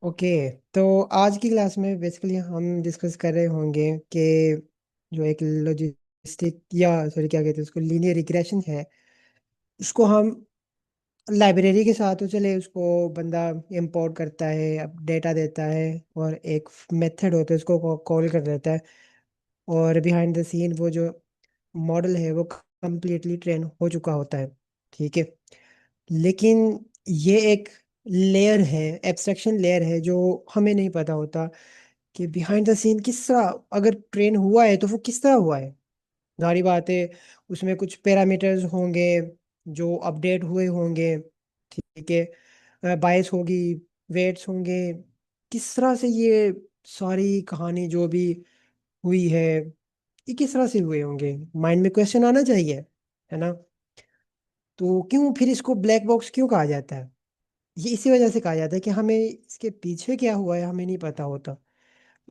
Okay. तो आज की क्लास में बेसिकली हम डिस्कस कर रहे होंगे कि जो एक लॉजिस्टिक या सॉरी क्या कहते हैं उसको लीनियर रिग्रेशन है, उसको हम लाइब्रेरी के साथ तो चले उसको बंदा इंपोर्ट करता है, अब डेटा देता है और एक मेथड होता है उसको कॉल कर देता है, और बिहाइंड द सीन वो जो मॉडल है वो कम्प्लीटली ट्रेन हो चुका होता है। ठीक है। लेकिन ये एक लेयर है, एब्स्ट्रैक्शन लेयर है, जो हमें नहीं पता होता कि बिहाइंड द सीन किस तरह अगर ट्रेन हुआ है तो वो किस तरह हुआ है। जारी बात है, उसमें कुछ पैरामीटर्स होंगे जो अपडेट हुए होंगे। ठीक है। बायस होगी, वेट्स होंगे, किस तरह से ये सारी कहानी जो भी हुई है ये किस तरह से हुए होंगे, माइंड में क्वेश्चन आना चाहिए, है ना। तो क्यों फिर इसको ब्लैक बॉक्स क्यों कहा जाता है? ये इसी वजह से कहा जाता है कि हमें इसके पीछे क्या हुआ है हमें नहीं पता होता।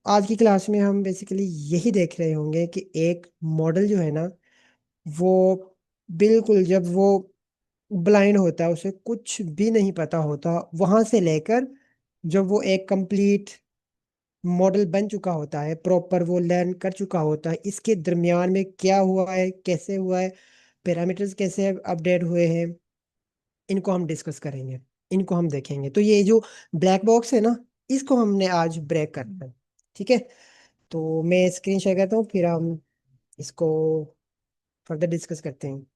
आज की क्लास में हम बेसिकली यही देख रहे होंगे कि एक मॉडल जो है ना, वो बिल्कुल जब वो ब्लाइंड होता है, उसे कुछ भी नहीं पता होता, वहां से लेकर जब वो एक कंप्लीट मॉडल बन चुका होता है, प्रॉपर वो लर्न कर चुका होता है, इसके दरमियान में क्या हुआ है, कैसे हुआ है, पैरामीटर्स कैसे अपडेट हुए हैं, इनको हम डिस्कस करेंगे, इनको हम देखेंगे। तो ये जो ब्लैक बॉक्स है ना, इसको हमने आज ब्रेक करना है। ठीक है। तो मैं स्क्रीन शेयर करता हूँ, फिर हम इसको फर्दर डिस्कस करते हैं।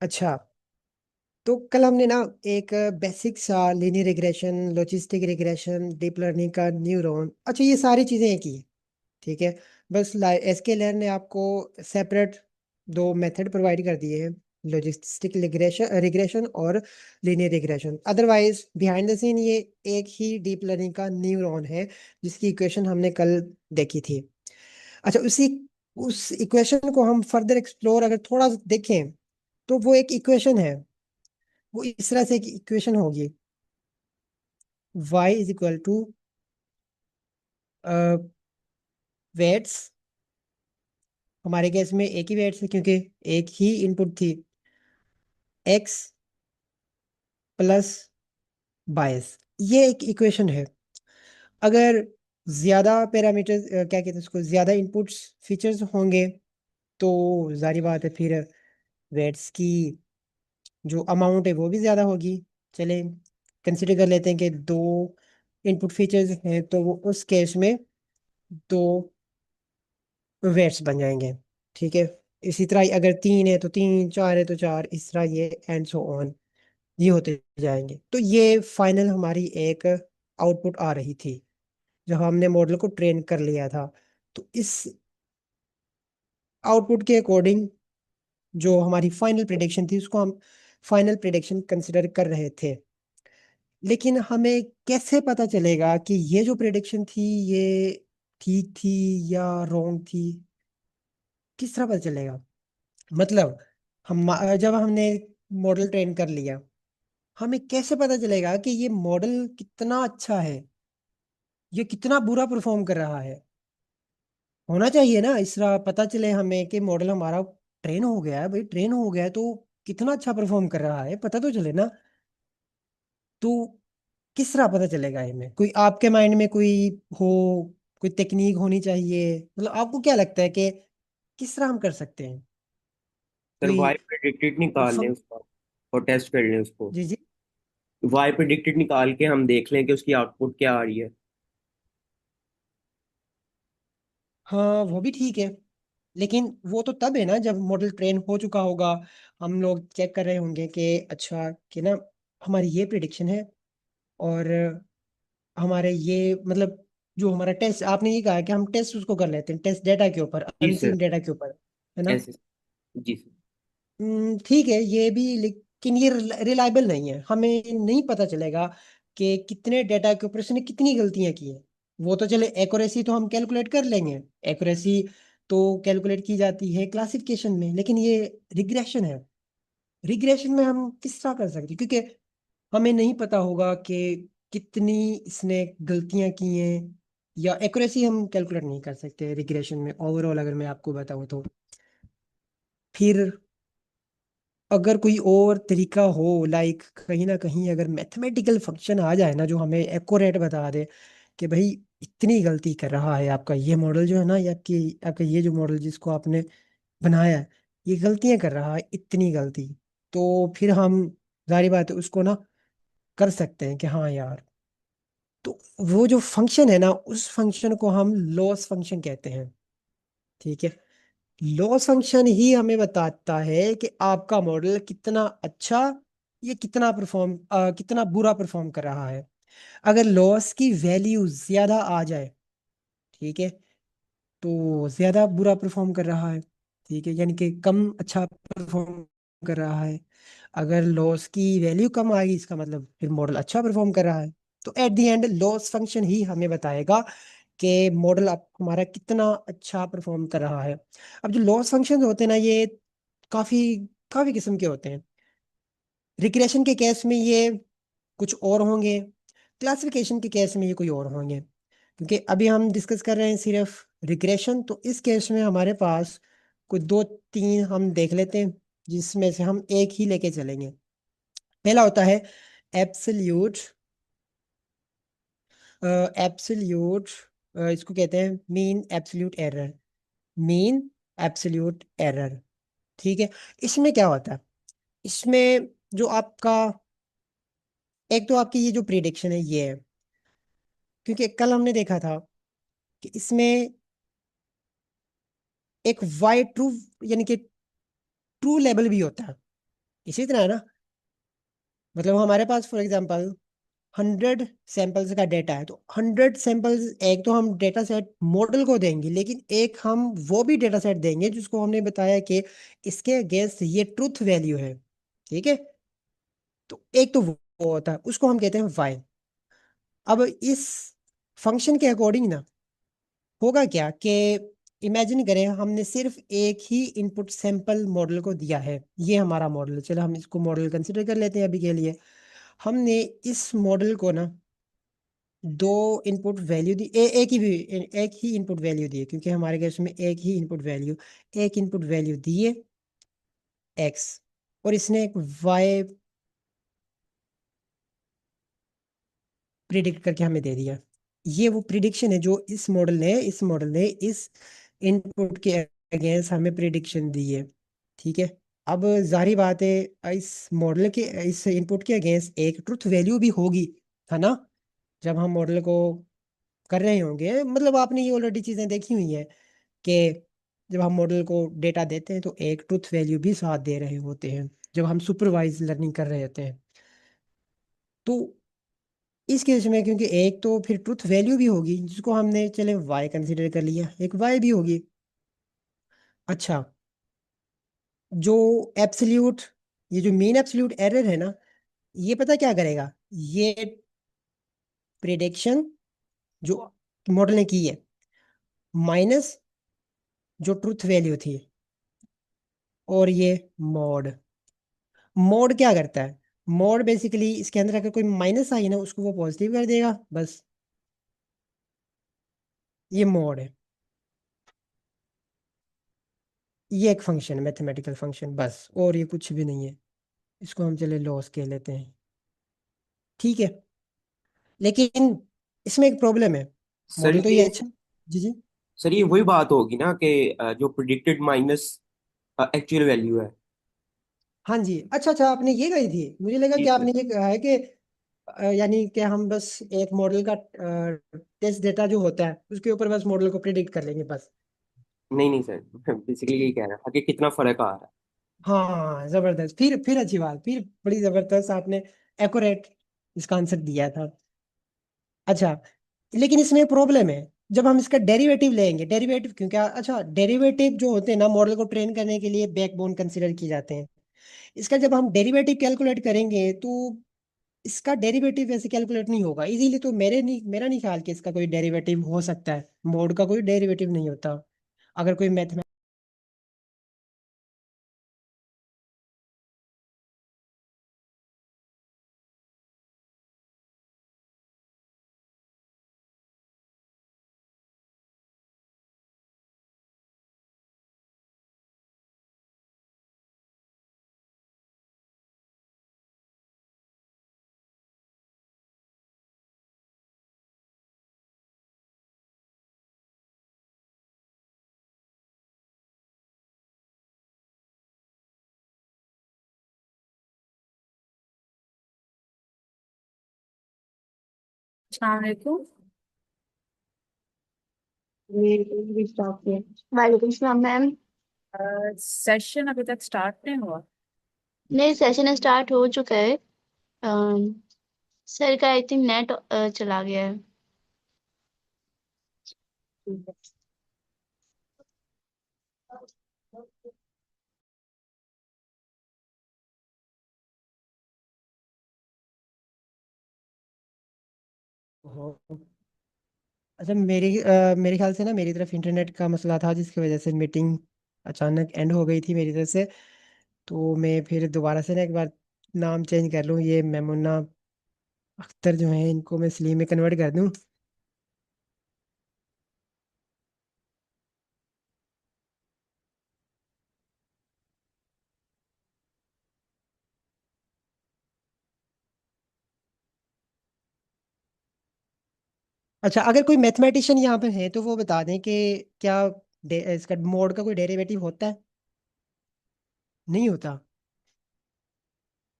अच्छा, तो कल हमने ना एक बेसिक सा linear regression, logistic regression, deep learning का न्यूरॉन, अच्छा ये सारी चीज़ें एक ही है। ठीक है। बस एसकेएलआर ने आपको सेपरेट दो मेथड प्रोवाइड कर दिए हैं, लॉजिस्टिक रिग्रेशन रिग्रेशन और linear regression. Otherwise behind the scene ये एक ही डीप लर्निंग का न्यूरॉन है, जिसकी इक्वेशन हमने कल देखी थी। अच्छा, उस इक्वेशन को हम फर्दर एक्सप्लोर अगर थोड़ा सा देखें, तो वो एक इक्वेशन है, वो इस तरह से एक इक्वेशन होगी। y is equal to weights, हमारे केस में एक ही वेट्स है क्योंकि एक ही इनपुट थी, x प्लस बायस, ये एक इक्वेशन है। अगर ज्यादा पैरामीटर्स क्या कहते हैं उसको, ज्यादा इनपुट्स फीचर्स होंगे, तो जारी बात है फिर वेट्स की जो अमाउंट है वो भी ज्यादा होगी। चले कंसिडर कर लेते हैं कि दो इनपुट फीचर्स हैं, तो वो उस केस में दो वेट्स बन जाएंगे। ठीक है। इसी तरह अगर तीन है तो तीन, चार है तो चार, इस तरह ये एंड सो ऑन, ये होते जाएंगे। तो ये फाइनल हमारी एक आउटपुट आ रही थी जब हमने मॉडल को ट्रेन कर लिया था। तो इस आउटपुट के अकॉर्डिंग जो हमारी फाइनल प्रिडिक्शन थी, उसको हम फाइनल प्रिडिक्शन कंसिडर कर रहे थे। लेकिन हमें कैसे पता चलेगा कि ये जो प्रिडिक्शन थी ये ठीक थी या रॉन्ग थी? किस तरह पता चलेगा? मतलब हम जब हमने मॉडल ट्रेन कर लिया, हमें कैसे पता चलेगा कि ये मॉडल कितना अच्छा है, ये कितना बुरा परफॉर्म कर रहा है? होना चाहिए ना इस तरह पता चले हमें कि मॉडल हमारा ट्रेन हो गया है, भाई ट्रेन हो गया है तो कितना अच्छा परफॉर्म कर रहा है, पता तो चले ना। तो किस तरह पता चलेगा हमें? कोई आपके माइंड में कोई हो, कोई टेक्निक होनी चाहिए, मतलब आपको क्या लगता है कि किस तरह हम कर सकते हैं? सर कोई वाई प्रेडिक्टेड निकाल लें फंक उसका और टेस्ट कर लें उसको। जी जी। वाई प्रेडिक्टेड निकाल के हम देख लें कि उसकी आउटपुट क्या आ रही है। हाँ वो भी ठीक है, लेकिन वो तो तब है ना जब मॉडल ट्रेन हो चुका होगा, हम लोग चेक कर रहे होंगे कि अच्छा कि ना हमारी ये प्रिडिक्शन है, और हमारे ये मतलब जो हमारा टेस्ट, आपने ये कहा कि हम टेस्ट उसको कर लेते हैं, टेस्ट डेटा के ऊपर, जी सर। अनसीन डेटा के ऊपर, है ना। ऐसे। जी सर। ठीक है ये भी, लेकिन ये रिलायबल नहीं है, हमें नहीं पता चलेगा कि कितने डेटा के ऊपर उसने कितनी गलतियां की हैं। वो तो चले, एक्यूरेसी तो हम कैलकुलेट कर लेंगे, एक्यूरेसी तो कैलकुलेट की जाती है क्लासिफिकेशन में, लेकिन ये रिग्रेशन है। रिग्रेशन में हम किस तरह कर सकते हैं, क्योंकि हमें नहीं पता होगा कि कितनी इसने गलतियां की हैं, या एक्यूरेसी हम कैलकुलेट नहीं कर सकते रिग्रेशन में ओवरऑल, अगर मैं आपको बताऊं तो। फिर अगर कोई और तरीका हो, लाइक कहीं ना कहीं अगर मैथमेटिकल फंक्शन आ जाए ना जो हमें एक्यूरेट बता दे कि भाई इतनी गलती कर रहा है आपका ये मॉडल जो है ना, या आपकी आपका ये जो मॉडल जिसको आपने बनाया है, ये गलतियां कर रहा है इतनी गलती, तो फिर हम जारी बात है उसको ना कर सकते हैं कि हाँ यार। तो वो जो फंक्शन है ना, उस फंक्शन को हम लॉस फंक्शन कहते हैं। ठीक है। लॉस फंक्शन ही हमें बताता है कि आपका मॉडल कितना अच्छा, ये कितना बुरा परफॉर्म कर रहा है। अगर लॉस की वैल्यू ज्यादा आ जाए, ठीक है, तो ज्यादा बुरा परफॉर्म कर रहा है, ठीक है, यानी कि कम अच्छा परफॉर्म कर रहा है। अगर लॉस की वैल्यू कम आएगी, इसका मतलब फिर मॉडल अच्छा परफॉर्म कर रहा है। तो at the end loss function ही हमें बताएगा कि मॉडल आप हमारा कितना अच्छा परफॉर्म कर रहा है। अब जो लॉस फंक्शन होते हैं ना, ये काफी काफी किस्म के होते हैं। रिग्रेशन के केस में ये कुछ और होंगे, क्लासिफिकेशन के केस में ये कोई और होंगे, क्योंकि अभी हम डिस्कस कर रहे हैं सिर्फ रिग्रेशन। तो इस केस में हमारे पास कुछ दो तीन हम देख लेते हैं, जिसमें से हम एक ही लेके चलेंगे। पहला होता है एब्सोल्यूट, एब्सोल्यूट, इसको कहते हैं mean absolute error. Mean absolute error, ठीक है। इसमें क्या होता है, इसमें जो आपका, एक तो आपकी ये जो प्रिडिक्शन है ये है, क्योंकि कल हमने देखा था कि इसमें एक वाई ट्रू, यानी कि ट्रू लेवल भी होता है, इसी तरह है ना। मतलब हमारे पास फॉर एग्जांपल 100 सैंपल्स का डेटा है, तो 100 सैंपल्स, एक तो हम डेटा सेट मॉडल को देंगे, लेकिन एक हम वो भी डेटा सेट देंगे जिसको हमने बताया कि इसके अगेंस्ट ये ट्रुथ वैल्यू है, ठीक है। तो एक तो वो होता है, उसको हम कहते हैं वाई। अब इस फंक्शन के अकॉर्डिंग ना होगा क्या कि इमेजिन करें हमने सिर्फ एक ही इनपुट सैंपल मॉडल को दिया है, ये हमारा मॉडल, चलो हम इसको मॉडल कंसिडर कर लेते हैं अभी के लिए। हमने इस मॉडल को ना दो इनपुट वैल्यू दी, एक ही इनपुट वैल्यू दी है, क्योंकि हमारे केस में एक इनपुट वैल्यू दी है एक्स, और इसने एक वाई प्रिडिक्ट करके हमें दे दिया। ये वो प्रिडिक्शन है जो इस मॉडल ने इस इनपुट के अगेंस्ट हमें प्रिडिक्शन दी है, ठीक है। अब जाहिर बात है, इस मॉडल के इस इनपुट के अगेंस्ट एक ट्रुथ वैल्यू भी होगी, है ना। जब हम मॉडल को कर रहे होंगे, मतलब आपने ये ऑलरेडी चीज़ें देखी हुई हैं कि जब हम मॉडल को डेटा देते हैं तो एक ट्रुथ वैल्यू भी साथ दे रहे होते हैं, जब हम सुपरवाइज लर्निंग कर रहे होते हैं। तो इस केस में क्योंकि एक तो फिर ट्रुथ वैल्यू भी होगी, जिसको हमने चले वाई कंसीडर कर लिया, एक वाई भी होगी। अच्छा, जो एब्सोल्यूट, ये जो मीन एब्सोल्यूट एरर है ना, ये पता क्या करेगा, ये प्रिडिक्शन जो मॉडल ने की है माइनस जो ट्रुथ वैल्यू थी, और ये मॉड, मोड क्या करता है, मोड बेसिकली इसके अंदर अगर कोई माइनस आई ना, उसको वो पॉजिटिव कर देगा, बस। ये मोड है, ये एक फंक्शन है, मैथमेटिकल फंक्शन बस, और ये कुछ भी नहीं है। इसको हम चले लॉस कह लेते हैं, ठीक है। लेकिन इसमें एक प्रॉब्लम है, सर मॉडल तो ये ये अच्छा। जी जी। सर ये वही बात होगी ना कि जो प्रिडिक्टेड माइनस एक्चुअल वैल्यू है। हाँ जी, अच्छा अच्छा, आपने ये कही थी, मुझे लगा जी कि सर। आपने ये कहा है कि यानी कि हम बस एक मॉडल का टेस्ट डेटा जो होता है उसके ऊपर बस मॉडल को प्रिडिक्ट कर लेंगे बस। नहीं नहीं सर, बेसिकली यही कह रहा था कि कितना फर्क आ रहा है। हाँ जबरदस्त, फिर अच्छी बात, फिर बड़ी जबरदस्त आपने एक्यूरेट इसका आंसर दिया था। अच्छा, लेकिन इसमें प्रॉब्लम है। जब हम इसका डेरिवेटिव लेंगे, डेरिवेटिव क्योंकि अच्छा, डेरिवेटिव जो होते हैं ना मॉडल को ट्रेन करने के लिए बैकबोन कंसीडर किए जाते हैं। इसका जब हम डेरिवेटिव कैलकुलेट करेंगे तो इसका डेरिवेटिव वैसे कैलकुलेट नहीं होगा इजीली, तो मेरा नहीं ख्याल कि इसका कोई डेरिवेटिव हो सकता है। मोड का कोई डेरिवेटिव नहीं होता। अगर कोई मैथ अस्सलाम वालेकुम। वालेकुम सलाम मैम। सेशन अभी तक स्टार्ट नहीं हुआ। नहीं, सेशन स्टार्ट हो चुका है। अम, सर का आई थिंक नेट चला गया है। में। अच्छा, मेरे ख्याल से ना मेरी तरफ इंटरनेट का मसला था जिसकी वजह से मीटिंग अचानक एंड हो गई थी मेरी तरफ से। तो मैं फिर दोबारा से ना एक बार नाम चेंज कर लूँ, ये मेमुना अख्तर जो है इनको मैं सलीम में कन्वर्ट कर दूँ। अच्छा, अगर कोई मैथमेटिशियन यहाँ पे है तो वो बता दें कि क्या इसका मोड का कोई डेरिवेटिव होता है? नहीं होता।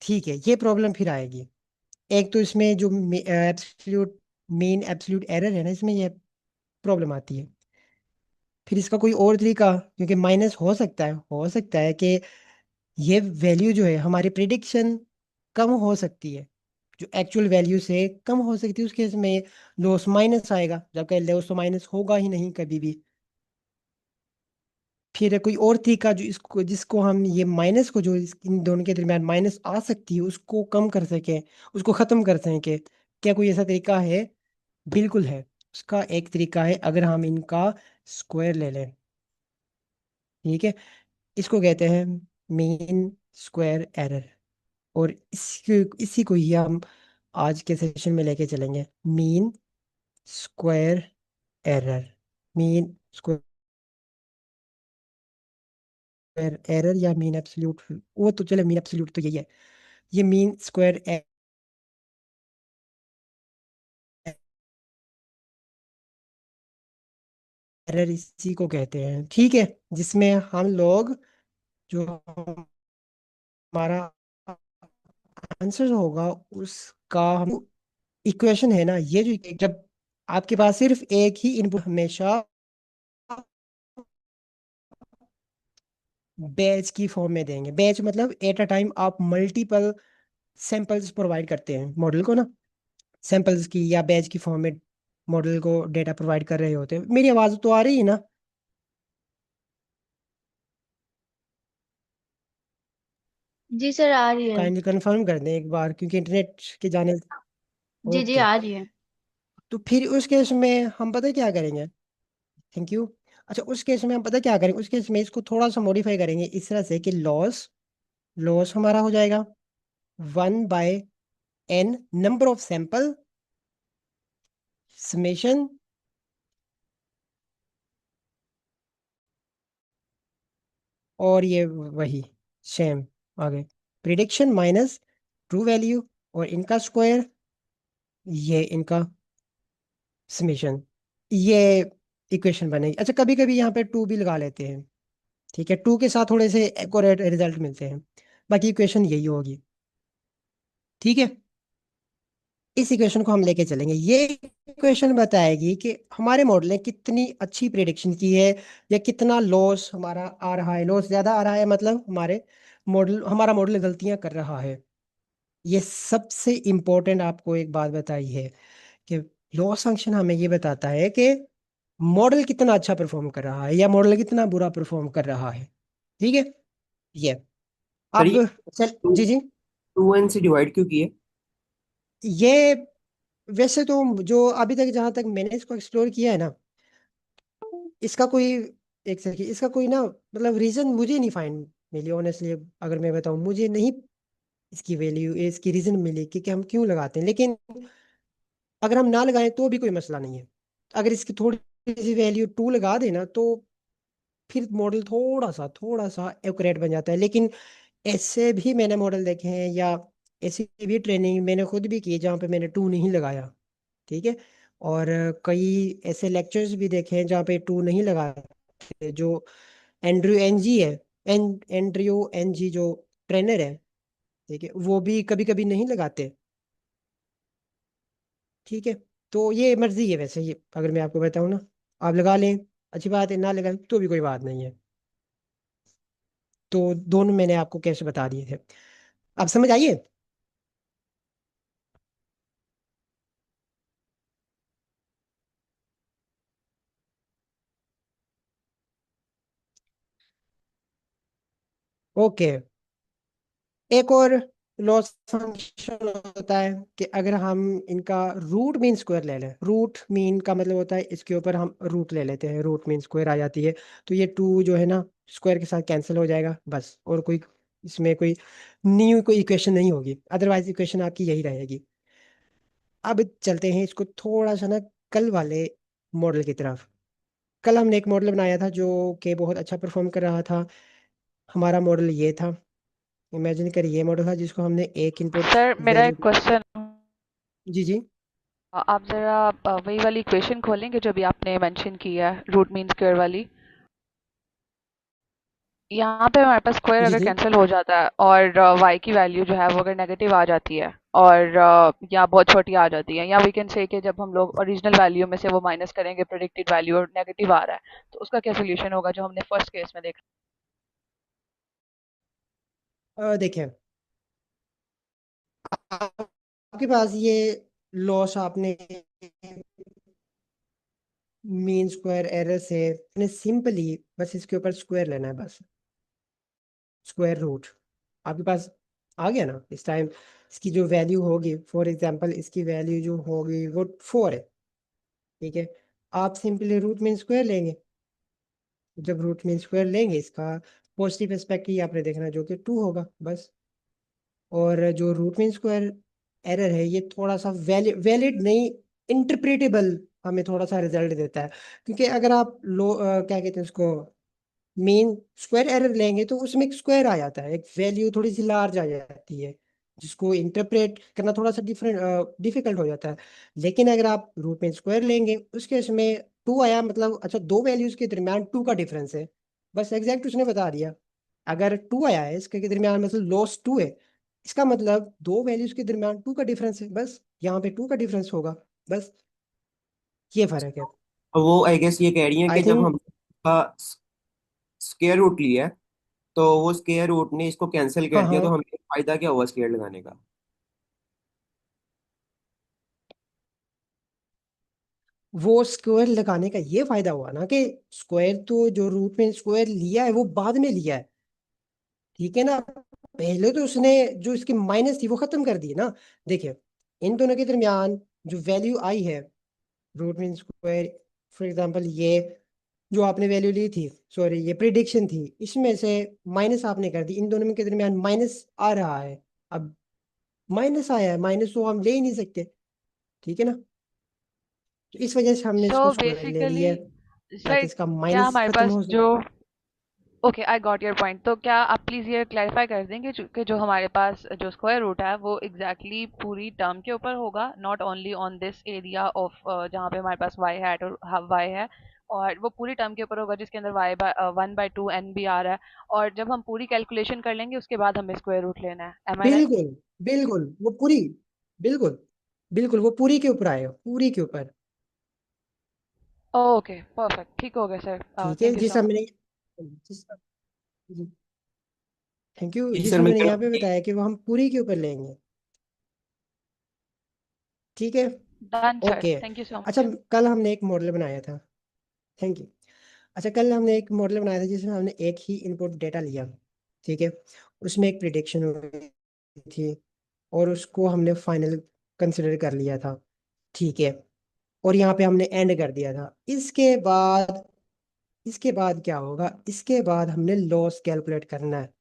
ठीक है, ये प्रॉब्लम फिर आएगी। एक तो इसमें जो एब्सोल्यूट मेन एब्सोल्यूट एरर है ना, इसमें ये प्रॉब्लम आती है। फिर इसका कोई और तरीका, क्योंकि माइनस हो सकता है कि ये वैल्यू जो है हमारी प्रिडिक्शन कम हो सकती है, जो एक्चुअल वैल्यू से कम हो सकती है, उस केस में लॉस माइनस आएगा, जबकि लॉस तो माइनस होगा ही नहीं कभी भी। फिर कोई और तरीका जो इसको जिसको हम ये माइनस को जो इन दोनों के दरमियान माइनस आ सकती है उसको कम कर सके, उसको खत्म कर सके। क्या कोई ऐसा तरीका है? बिल्कुल है। उसका एक तरीका है, अगर हम इनका स्क्वायर ले लें। ठीक है, इसको कहते हैं मीन स्क्वायर एरर। और इसी को ही हम आज के सेशन में लेके चलेंगे। Mean square error. Mean square error या मीन एब्सोल्यूट, वो तो चले, मीन एब्सोल्यूट तो यही है। ये मीन स्क्वायर एरर इसी को कहते हैं, ठीक है। जिसमें हम लोग जो हमारा आंसर होगा उसका हम इक्वेशन है ना, ये जो जब आपके पास सिर्फ एक ही इनपुट हमेशा बैच की फॉर्म में देंगे। बैच मतलब एट अ टाइम आप मल्टीपल सैंपल्स प्रोवाइड करते हैं मॉडल को ना, सैंपल्स की या बैच की फॉर्म में मॉडल को डेटा प्रोवाइड कर रहे होते हैं। मेरी आवाज़ तो आ रही है ना? जी सर, आ रही है। काइंडली कंफर्म कर दें एक बार, क्योंकि इंटरनेट के जाने। जी जी, ओके, आ रही है। तो फिर उस केस में हम पता है क्या करेंगे। Thank you. अच्छा, उस केस में हम पता क्या करेंगे, उस केस में इसको थोड़ा सा मॉडिफाई करेंगे इस तरह से कि लॉस लॉस हमारा हो जाएगा 1/n number of sample summation, और ये वही सेम आगे प्रिडिक्शन माइनस ट्रू वैल्यू और इनका स्क्वायर, ये इनका समेशन, ये इक्वेशन बनेगी। अच्छा, कभी कभी यहाँ पे टू भी लगा लेते हैं। ठीक है, टू के साथ थोड़े से एक्यूरेट रिजल्ट मिलते हैं। बाकी इक्वेशन यही होगी। ठीक है, इस इक्वेशन को हम लेके चलेंगे। ये इक्वेशन बताएगी कि हमारे मॉडल ने कितनी अच्छी प्रिडिक्शन की है या कितना लॉस हमारा आ रहा है। लॉस ज्यादा आ रहा है मतलब हमारा मॉडल गलतियां कर रहा है। ये सबसे इम्पोर्टेंट आपको एक बात बताई है कि लॉस फंक्शन हमें ये बताता है कि मॉडल कितना अच्छा परफॉर्म कर रहा है या मॉडल कितना बुरा परफॉर्म कर रहा है। ठीक है। ये सर अब ये चल टू जी जी। टू एन से डिवाइड क्यों किए? ये वैसे तो जो अभी तक जहां तक मैंने इसको एक्सप्लोर किया है ना, इसका कोई एक सेकंड, इसका कोई ना मतलब रीजन मुझे नहीं फाइंड मिली ऑनेस्टली। अगर मैं बताऊं, मुझे नहीं इसकी वैल्यू, इसकी रीजन मिली कि हम क्यों लगाते हैं। लेकिन अगर हम ना लगाएं तो भी कोई मसला नहीं है। अगर इसकी थोड़ी सी वैल्यू 2 लगा देना तो फिर मॉडल थोड़ा सा एक्यूरेट बन जाता है। लेकिन ऐसे भी मैंने मॉडल देखे हैं या ऐसी भी ट्रेनिंग मैंने खुद भी की है जहाँ पे मैंने 2 नहीं लगाया। ठीक है। और कई ऐसे लेक्चर्स भी देखे हैं जहाँ पे 2 नहीं लगाते। जो एंड्रयू एनजी है, एंड्रयू एनजी जो ट्रेनर है, ठीक है, वो भी कभी कभी नहीं लगाते। ठीक है। तो ये मर्जी है वैसे, ये अगर मैं आपको बताऊँ ना, आप लगा लें अच्छी बात है, ना लगाएं तो भी कोई बात नहीं है। तो दोनों मैंने आपको कैसे बता दिए थे, आप समझ आइए। ओके। एक और लॉस फंक्शन होता है कि अगर हम इनका रूट मीन स्क्वायर ले लें। रूट मीन का मतलब होता है इसके ऊपर हम रूट ले लेते हैं, रूट मीन स्क्वायर आ जाती है। तो ये 2 जो है ना, स्क्वायर के साथ कैंसिल हो जाएगा बस। और कोई इसमें कोई न्यू कोई इक्वेशन नहीं होगी, अदरवाइज इक्वेशन आपकी यही रहेगी। अब चलते हैं इसको थोड़ा सा ना कल वाले मॉडल की तरफ। कल हमने एक मॉडल बनाया था जो कि बहुत अच्छा परफॉर्म कर रहा था। हमारा मॉडल ये था, इमेजिन करिए, ये मॉडल था जिसको हमने एक इनपुट सर मेरा एक वैल्यू। क्वेश्चन। जी जी। आप जरा वही वाली इक्वेशन खोलेंगे जो अभी आपने मेंशन की है, रूट मीन स्क्वायर वाली। यहाँ पे हमारे पास स्क्वायर जी अगर जी। कैंसिल हो जाता है और y की वैल्यू जो है वो अगर नेगेटिव आ जाती है और या बहुत छोटी आ जाती है, या वी कैन से कि जब हम लोग ओरिजिनल वैल्यू में से वो माइनस करेंगे प्रेडिक्टेड वैल्यू और नेगेटिव आ रहा है, तो उसका क्या सोल्यूशन होगा जो हमने फर्स्ट केस में देखा? देखिए, आपके पास ये लॉस आपने मीन स्क्वायर एरर से आपने सिंपली बस इसके ऊपर स्क्वायर लेना है बस। स्क्वायर रूट आपके पास आ गया ना इस टाइम। इसकी जो वैल्यू होगी, फॉर एग्जांपल इसकी वैल्यू जो होगी वो 4 है। ठीक है। आप सिंपली रूट मीन स्क्वायर लेंगे। जब रूट मीन स्क्वायर लेंगे, इसका पॉजिटिव एस्पेक्ट ही आपने देखना है जो कि 2 होगा बस। और जो रूट मीन स्क्वायर एरर है ये थोड़ा सा वैलिड नहीं, इंटरप्रेटेबल हमें थोड़ा सा रिजल्ट देता है। क्योंकि अगर आप क्या कहते हैं उसको, मेन स्क्वायर एरर लेंगे तो उसमें एक स्क्वायर आ जाता है, एक वैल्यू थोड़ी सी लार्ज आ जाती है, जिसको इंटरप्रेट करना थोड़ा सा डिफिकल्ट हो जाता है। लेकिन अगर आप रूट में स्क्वायर लेंगे उसके इसमें 2 आया, मतलब अच्छा 2 वैल्यूज के दरमियान 2 का डिफरेंस है, बस एग्जैक्ट उसने बता दिया। अगर 2 आया है इसके दरमियान, मतलब लॉस 2 है, इसका मतलब 2 वैल्यूज के दरमियान 2 का डिफरेंस है, बस यहाँ पे 2 का डिफरेंस होगा बस। ये फर्क है। और वो आई गेस ये कह रही हैं आई कि जब थिंक। हम स्क्वायर रूट लिया है, तो वो स्क्वायर रूट ने इसको कैंसिल हाँ कर दिया, हाँ। तो हमें फायदा क्या हुआ स्क्वायर लगाने का? वो स्क्वायर लगाने का ये फायदा हुआ ना कि स्क्वायर तो जो रूट में स्क्वायर लिया है वो बाद में लिया है। ठीक है ना। पहले तो उसने जो इसकी माइनस थी वो खत्म कर दी ना। देखिए, इन दोनों के दरमियान जो वैल्यू आई है, root mean square, for example ये जो आपने वैल्यू ली थी, सॉरी ये प्रिडिक्शन थी, इसमें से माइनस आपने कर दी, इन दोनों के दरमियान माइनस आ रहा है। अब माइनस आया है, माइनस तो हम ले ही नहीं सकते। ठीक है ना। तो इस वजह से हमने सो इसको स्क्वायर ले बेसिकली लिया है, सर ताकि इसका क्या माइनस हमारे खत्म पास हो जो, सके। Okay I got your point, तो क्या आप प्लीज ये क्लैरिफाई कर देंगे कि जो हमारे पास जो स्क्वायर रूट है वो एग्जैक्टली exactly पूरी टर्म के ऊपर होगा, not only on this area of जहाँ पे हमारे पास वाई हैट और वाई है, और वो पूरी टर्म के ऊपर होगा जिसके अंदर वाई बाय 1/2 एन भी आ रहा है, और जब हम पूरी कैलकुलेशन कर लेंगे उसके बाद हमें स्क्वायर रूट लेना है, एम आई राइट? बिल्कुल बिल्कुल वो पूरी, बिल्कुल बिल्कुल वो पूरी के ऊपर आएगा, पूरी के ऊपर। ओके परफेक्ट, ठीक हो गया सर, ठीक है। थैंक यू जिस सो मच। हमने थैंक यू, जी जिस सर, मैं मैंने कह यहाँ रहा पे हूँ बताया कि वो हम पूरी के ऊपर लेंगे। ठीक है। Done sir, okay. Thank you so अच्छा, मच। कल हमने एक मॉडल बनाया था। Thank you. अच्छा, कल हमने एक मॉडल बनाया था जिसमें हमने एक ही इनपुट डेटा लिया, ठीक है। उसमें एक प्रिडिक्शन हुई थी और उसको हमने फाइनल कंसिडर कर लिया था, ठीक है। और यहाँ पे हमने एंड कर दिया था। इसके बाद क्या होगा, इसके बाद हमने लॉस कैलकुलेट करना है।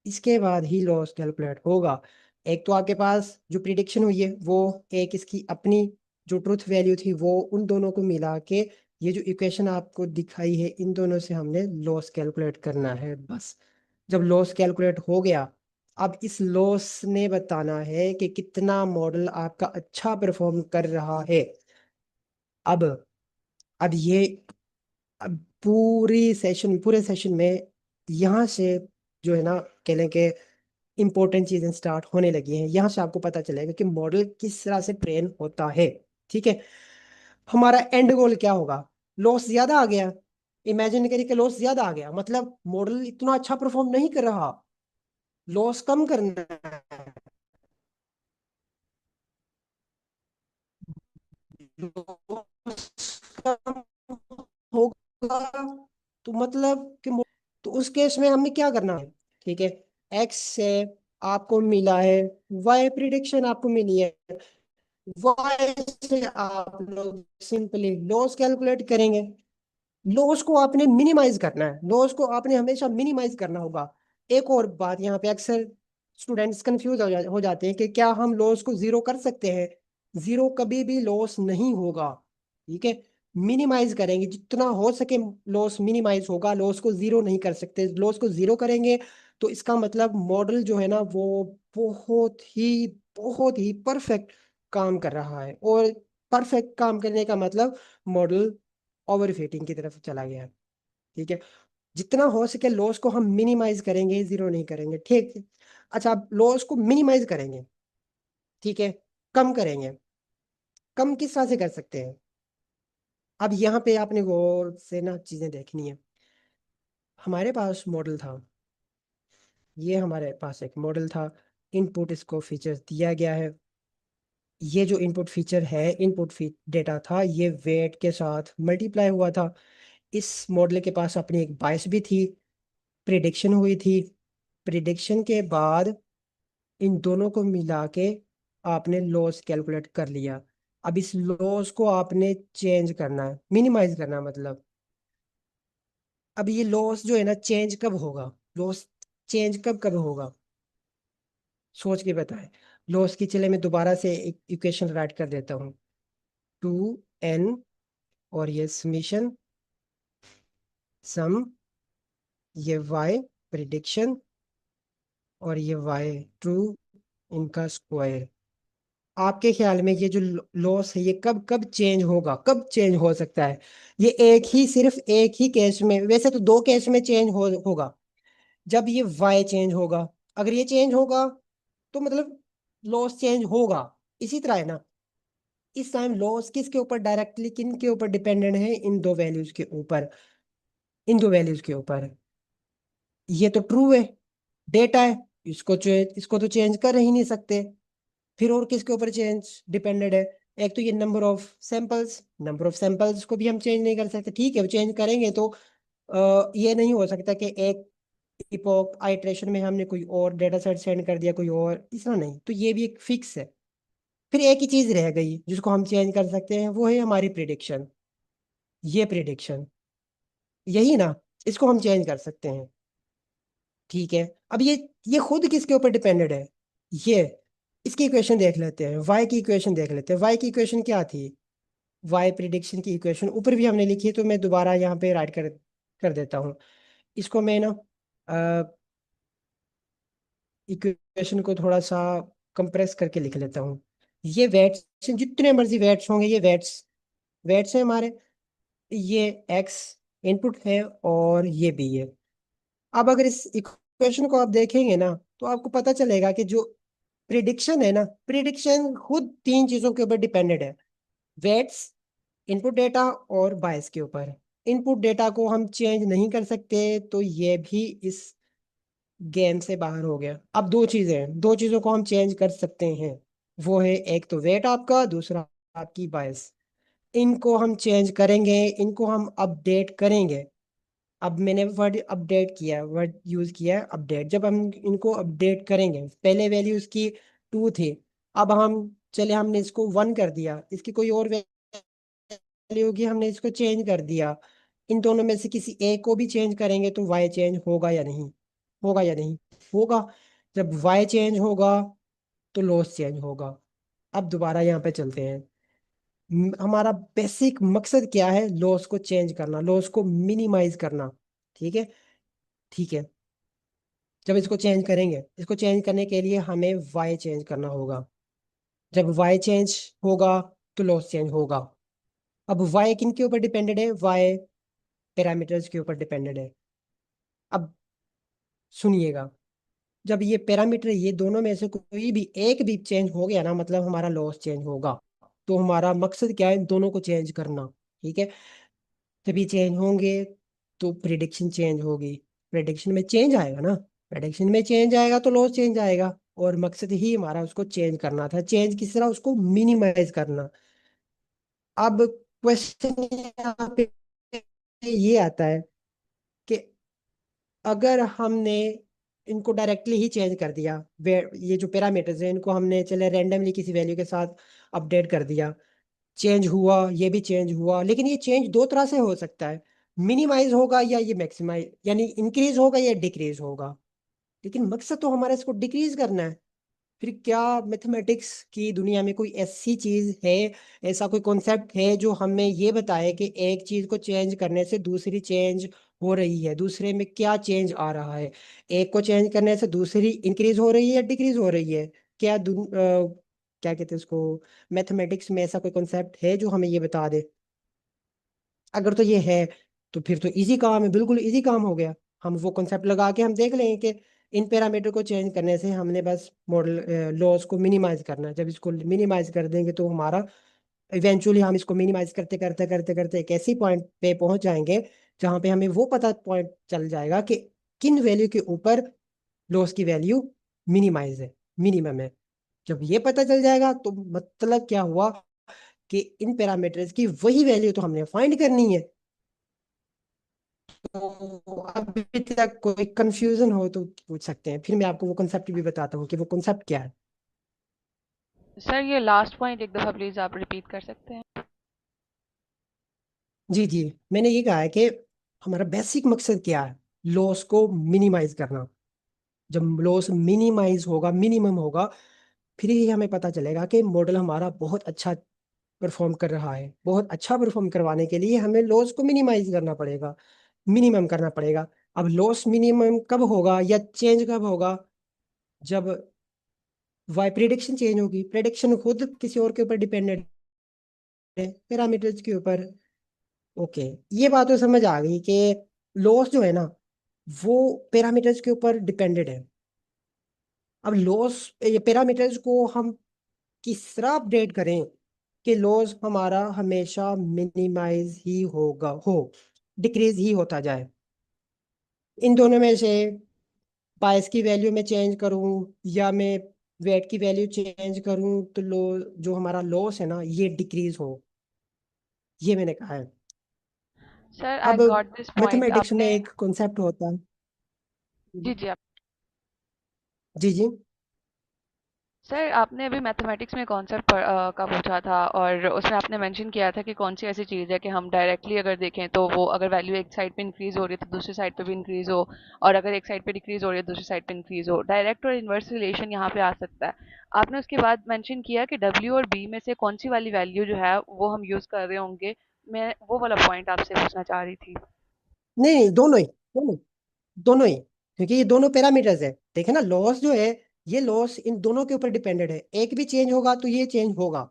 इसके बाद ही लॉस कैलकुलेट होगा। एक तो आपके पास जो प्रिडिक्शन हुई है वो, एक इसकी अपनी जो ट्रुथ वैल्यू थी वो, उन दोनों को मिला के ये जो इक्वेशन आपको दिखाई है, इन दोनों से हमने लॉस कैलकुलेट करना है बस। जब लॉस कैलकुलेट हो गया, अब इस लॉस ने बताना है कि कितना मॉडल आपका अच्छा परफॉर्म कर रहा है। अब अब ये अब पूरे सेशन में यहाँ से जो है ना, कह लें कि इंपॉर्टेंट चीजें स्टार्ट होने लगी हैं। यहाँ से आपको पता चलेगा कि मॉडल किस तरह से ट्रेन होता है, ठीक है। हमारा एंड गोल क्या होगा, लॉस ज्यादा आ गया, इमेजिन करिए कि लॉस ज्यादा आ गया, मतलब मॉडल इतना अच्छा परफॉर्म नहीं कर रहा, लॉस कम करना है। लॉस कम होगा तो मतलब कि तो उस केस में हमें क्या करना है, ठीक है। एक्स से आपको मिला है, वाई प्रिडिक्शन आपको मिली है, वाई से आप लोग सिंपली लॉस कैलकुलेट करेंगे। लॉस को आपने मिनिमाइज करना है, लॉस को आपने हमेशा मिनिमाइज करना होगा। एक और बात यहाँ पे अक्सर स्टूडेंट्स कंफ्यूज हो जाते हैं कि क्या हम लॉस को जीरो कर सकते हैं। जीरो कभी भी लॉस नहीं होगा, ठीक है। मिनिमाइज करेंगे जितना हो सके, लॉस मिनिमाइज होगा, लॉस को जीरो नहीं कर सकते। लॉस को जीरो करेंगे तो इसका मतलब मॉडल जो है ना वो बहुत ही परफेक्ट काम कर रहा है। और परफेक्ट काम करने का मतलब मॉडल ओवरफिटिंग की तरफ चला गया, ठीक है। जितना हो सके लॉस को हम मिनिमाइज करेंगे, जीरो नहीं करेंगे, ठीक है। अच्छा, अब लॉस को मिनिमाइज करेंगे, ठीक है, कम करेंगे। कम किस तरह से कर सकते हैं, अब यहाँ पे आपने गौर से ना चीजें देखनी है। हमारे पास मॉडल था, ये हमारे पास एक मॉडल था। इनपुट इसको फीचर दिया गया है। ये जो इनपुट फीचर है, डेटा था, ये वेट के साथ मल्टीप्लाई हुआ था। इस मॉडल के पास अपनी एक बायस भी थी, प्रिडिक्शन हुई थी। प्रिडिक्शन के बाद इन दोनों को मिला के आपने लॉस कैलकुलेट कर लिया। अब इस लॉस को आपने चेंज करना है, मिनिमाइज करना है मतलब। अब ये लॉस जो है ना, चेंज कब होगा, लॉस चेंज कब कब होगा, सोच के बताएं। लॉस की, चले मैं दोबारा से एक इक्वेशन राइट कर देता हूँ। 2n, और ये समीशन सम, ये y प्रिडिक्शन, और ये y ट्रू, इनका स्क्वायर। आपके ख्याल में ये जो लॉस है ये कब कब चेंज होगा, कब चेंज हो सकता है। ये सिर्फ एक ही केस में, वैसे तो दो केस में चेंज होगा। जब ये y चेंज होगा, अगर ये चेंज होगा तो मतलब लॉस चेंज होगा। इसी तरह है ना, इस टाइम लॉस किसके ऊपर डायरेक्टली, किन के ऊपर डिपेंडेंट है, इन दो वैल्यूज के ऊपर, इन दो वैल्यूज के ऊपर। ये तो ट्रू है, डेटा है, इसको तो चेंज कर ही नहीं सकते। फिर और किसके ऊपर चेंज डिपेंडेंट है, एक तो ये नंबर ऑफ सैंपल्स को भी हम चेंज नहीं कर सकते, ठीक है। चेंज करेंगे तो ये नहीं हो सकता कि एक इपोक आइट्रेशन में हमने कोई और डेटा सेट सेंड कर दिया, कोई और, इसका नहीं, तो ये भी एक फिक्स है। फिर एक ही चीज रह गई जिसको हम चेंज कर सकते हैं, वो है हमारी प्रिडिक्शन। ये प्रिडिक्शन, यही ना, इसको हम चेंज कर सकते हैं, ठीक है। अब ये खुद किसके ऊपर डिपेंडेंट है, ये, इसकी इक्वेशन देख लेते हैं, वाई की इक्वेशन देख लेते हैं। वाई की इक्वेशन क्या थी, वाई प्रिडिक्शन की इक्वेशन ऊपर भी हमने लिखी है, तो मैं दोबारा यहाँ पे राइट कर कर देता हूँ। इसको मैं ना इक्वेशन को थोड़ा सा कंप्रेस करके लिख लेता हूँ। ये वेट्स, जितने मर्जी वेट्स होंगे, ये वेट्स वेट्स है हमारे। ये एक्स इनपुट है और ये बी है। अब अगर इस इक्वेशन को आप देखेंगे ना, तो आपको पता चलेगा कि जो प्रिडिक्शन है ना, प्रिडिक्शन खुद तीन चीजों के ऊपर डिपेंडेंट है, वेट्स, इनपुट डेटा और बायस के ऊपर। इनपुट डेटा को हम चेंज नहीं कर सकते, तो ये भी इस गेम से बाहर हो गया। अब दो चीजें हैं, दो चीजों को हम चेंज कर सकते हैं, वो है एक तो वेट आपका, दूसरा आपकी बायस, इनको हम चेंज करेंगे, इनको हम अपडेट करेंगे। अब मैंने वर्ड अपडेट किया, वर्ड यूज किया है अपडेट। जब हम इनको अपडेट करेंगे, पहले वैल्यू इसकी 2 थी, अब हम चले हमने इसको 1 कर दिया, इसकी कोई और वैल्यू होगी, हमने इसको चेंज कर दिया। इन दोनों में से किसी एक को भी चेंज करेंगे तो वाई चेंज होगा या नहीं? होगा या नहीं? होगा। जब वाई चेंज होगा तो लॉस चेंज होगा। अब दोबारा यहाँ पे चलते हैं। हमारा बेसिक मकसद क्या है? लॉस को चेंज करना, लॉस को मिनिमाइज करना। ठीक है, ठीक है। जब इसको चेंज करेंगे, इसको चेंज करने के लिए हमें वाई चेंज करना होगा। जब वाई चेंज होगा तो लॉस चेंज होगा। अब वाई किन के ऊपर डिपेंडेंट है? वाई पैरामीटर्स के ऊपर डिपेंडेंट है। अब सुनिएगा, जब ये पैरामीटर, ये दोनों में से कोई भी एक भी चेंज हो गया ना, मतलब हमारा लॉस चेंज होगा। तो हमारा मकसद क्या है? इन दोनों को चेंज करना। ठीक है, जब ये चेंज होंगे तो प्रिडिक्शन चेंज होगी। प्रिडिक्शन में चेंज आएगा ना, प्रिडिक्शन में चेंज आएगा तो लॉस चेंज आएगा। और मकसद ही हमारा उसको चेंज करना था। चेंज किस तरह? उसको मिनिमाइज करना। अब क्वेश्चन यहाँ पे ये आता है कि अगर हमने इनको डायरेक्टली ही चेंज कर दिया, ये जो पैरामीटर्स हैं इनको हमने चले रैंडमली किसी वैल्यू के साथ अपडेट कर दिया, चेंज हुआ, ये भी चेंज हुआ। लेकिन ये चेंज दो तरह से हो सकता है, मिनिमाइज होगा या ये मैक्सिमाइज, यानी इंक्रीज होगा या डिक्रीज होगा। लेकिन मकसद तो हमारा इसको डिक्रीज करना है। फिर क्या मैथमेटिक्स की दुनिया में कोई ऐसी चीज है, ऐसा कोई कॉन्सेप्ट है जो हमें ये बताए कि एक चीज को चेंज करने से दूसरी चेंज हो रही है? दूसरे में क्या चेंज आ रहा है? एक को चेंज करने से दूसरी इंक्रीज हो रही है या डिक्रीज हो रही है? क्या क्या कहते हैं उसको, मैथमेटिक्स में ऐसा कोई कॉन्सेप्ट है जो हमें ये बता दे? अगर तो ये है तो फिर तो इजी काम है, बिल्कुल इजी काम हो गया। हम वो कॉन्सेप्ट लगा के हम देख लेंगे कि इन पैरामीटर को चेंज करने से हमने बस मॉडल लॉस को मिनिमाइज करना है। जब इसको मिनिमाइज कर देंगे तो हमारा इवेंचुअली हम इसको मिनिमाइज करते करते करते करते एक ऐसी पॉइंट पे पहुंच जाएंगे जहां पे हमें वो पता पॉइंट चल जाएगा कि किन वैल्यू के ऊपर लॉस की वैल्यू मिनिमाइज है, मिनिमम है। जब ये पता चल जाएगा तो मतलब क्या हुआ कि इन पैरामीटर्स की वही वैल्यू तो हमने फाइंड करनी है। तो अभी तक कोई कंफ्यूजन हो तो पूछ सकते हैं, फिर मैं आपको वो कॉन्सेप्ट भी बताता हूँ कि वो कॉन्सेप्ट क्या है। सर ये लास्ट पॉइंट एक दफ़ा प्लीज़ आप रिपीट कर सकते हैं? जी जी, मैंने ये कहा है कि हमारा बेसिक मकसद क्या है? लॉस को मिनिमाइज करना। जब लॉस मिनिमाइज होगा, मिनिमम होगा, फिर ही हमें पता चलेगा कि मॉडल हमारा बहुत अच्छा परफॉर्म कर रहा है। बहुत अच्छा परफॉर्म करवाने के लिए हमें लॉस को मिनिमाइज करना पड़ेगा, मिनिमम करना पड़ेगा। अब लॉस मिनिमम कब होगा या चेंज कब होगा? जब वाई प्रिडिक्शन चेंज होगी। प्रिडिक्शन खुद किसी और के ऊपर डिपेंडेंट है, पैरामीटर्स के ऊपर। ओके, ये बात तो समझ आ गई कि लॉस जो है ना वो पैरामीटर्स के ऊपर डिपेंडेंट है। अब लॉस, ये पैरामीटर्स को हम किस तरह अपडेट करें कि लॉस हमारा हमेशा मिनिमाइज ही होगा, हो डिक्रीज ही होता जाए? इन दोनों में से बायस की वैल्यू में चेंज करूं या मैं वेट की वैल्यू चेंज करूं तो जो हमारा लॉस है ना ये डिक्रीज हो, ये मैंने कहा है। सर आई अब गॉट दिस पॉइंट। मैथमेटिक्स में आपने एक कॉन्सेप्ट होता है। जी जी, जी जी। सर आपने अभी मैथमेटिक्स में कॉन्सेप्ट का पूछा था और उसमें आपने मेंशन किया था कि कौन सी ऐसी चीज़ है कि हम डायरेक्टली अगर देखें तो वो अगर वैल्यू एक साइड पे इंक्रीज हो रही है तो दूसरी साइड पे भी इंक्रीज हो, और अगर एक साइड पे डिक्रीज हो रही है दूसरी साइड पे इंक्रीज हो। डायरेक्ट और इन्वर्स रिलेशन यहाँ पे आ सकता है। आपने उसके बाद मेंशन किया कि डब्ल्यू और बी में से कौन सी वाली वैल्यू जो है वो हम यूज़ कर रहे होंगे। मैं वो वाला पॉइंट आपसे पूछना चाह रही थी। नहीं नहीं, दोनों ही, दोनों, दोनों ही। क्योंकि ये दोनों पैरामीटर्स है। देखे ना, लॉस जो है ये लॉस इन दोनों के ऊपर डिपेंडेंट है। एक भी चेंज होगा तो ये चेंज होगा।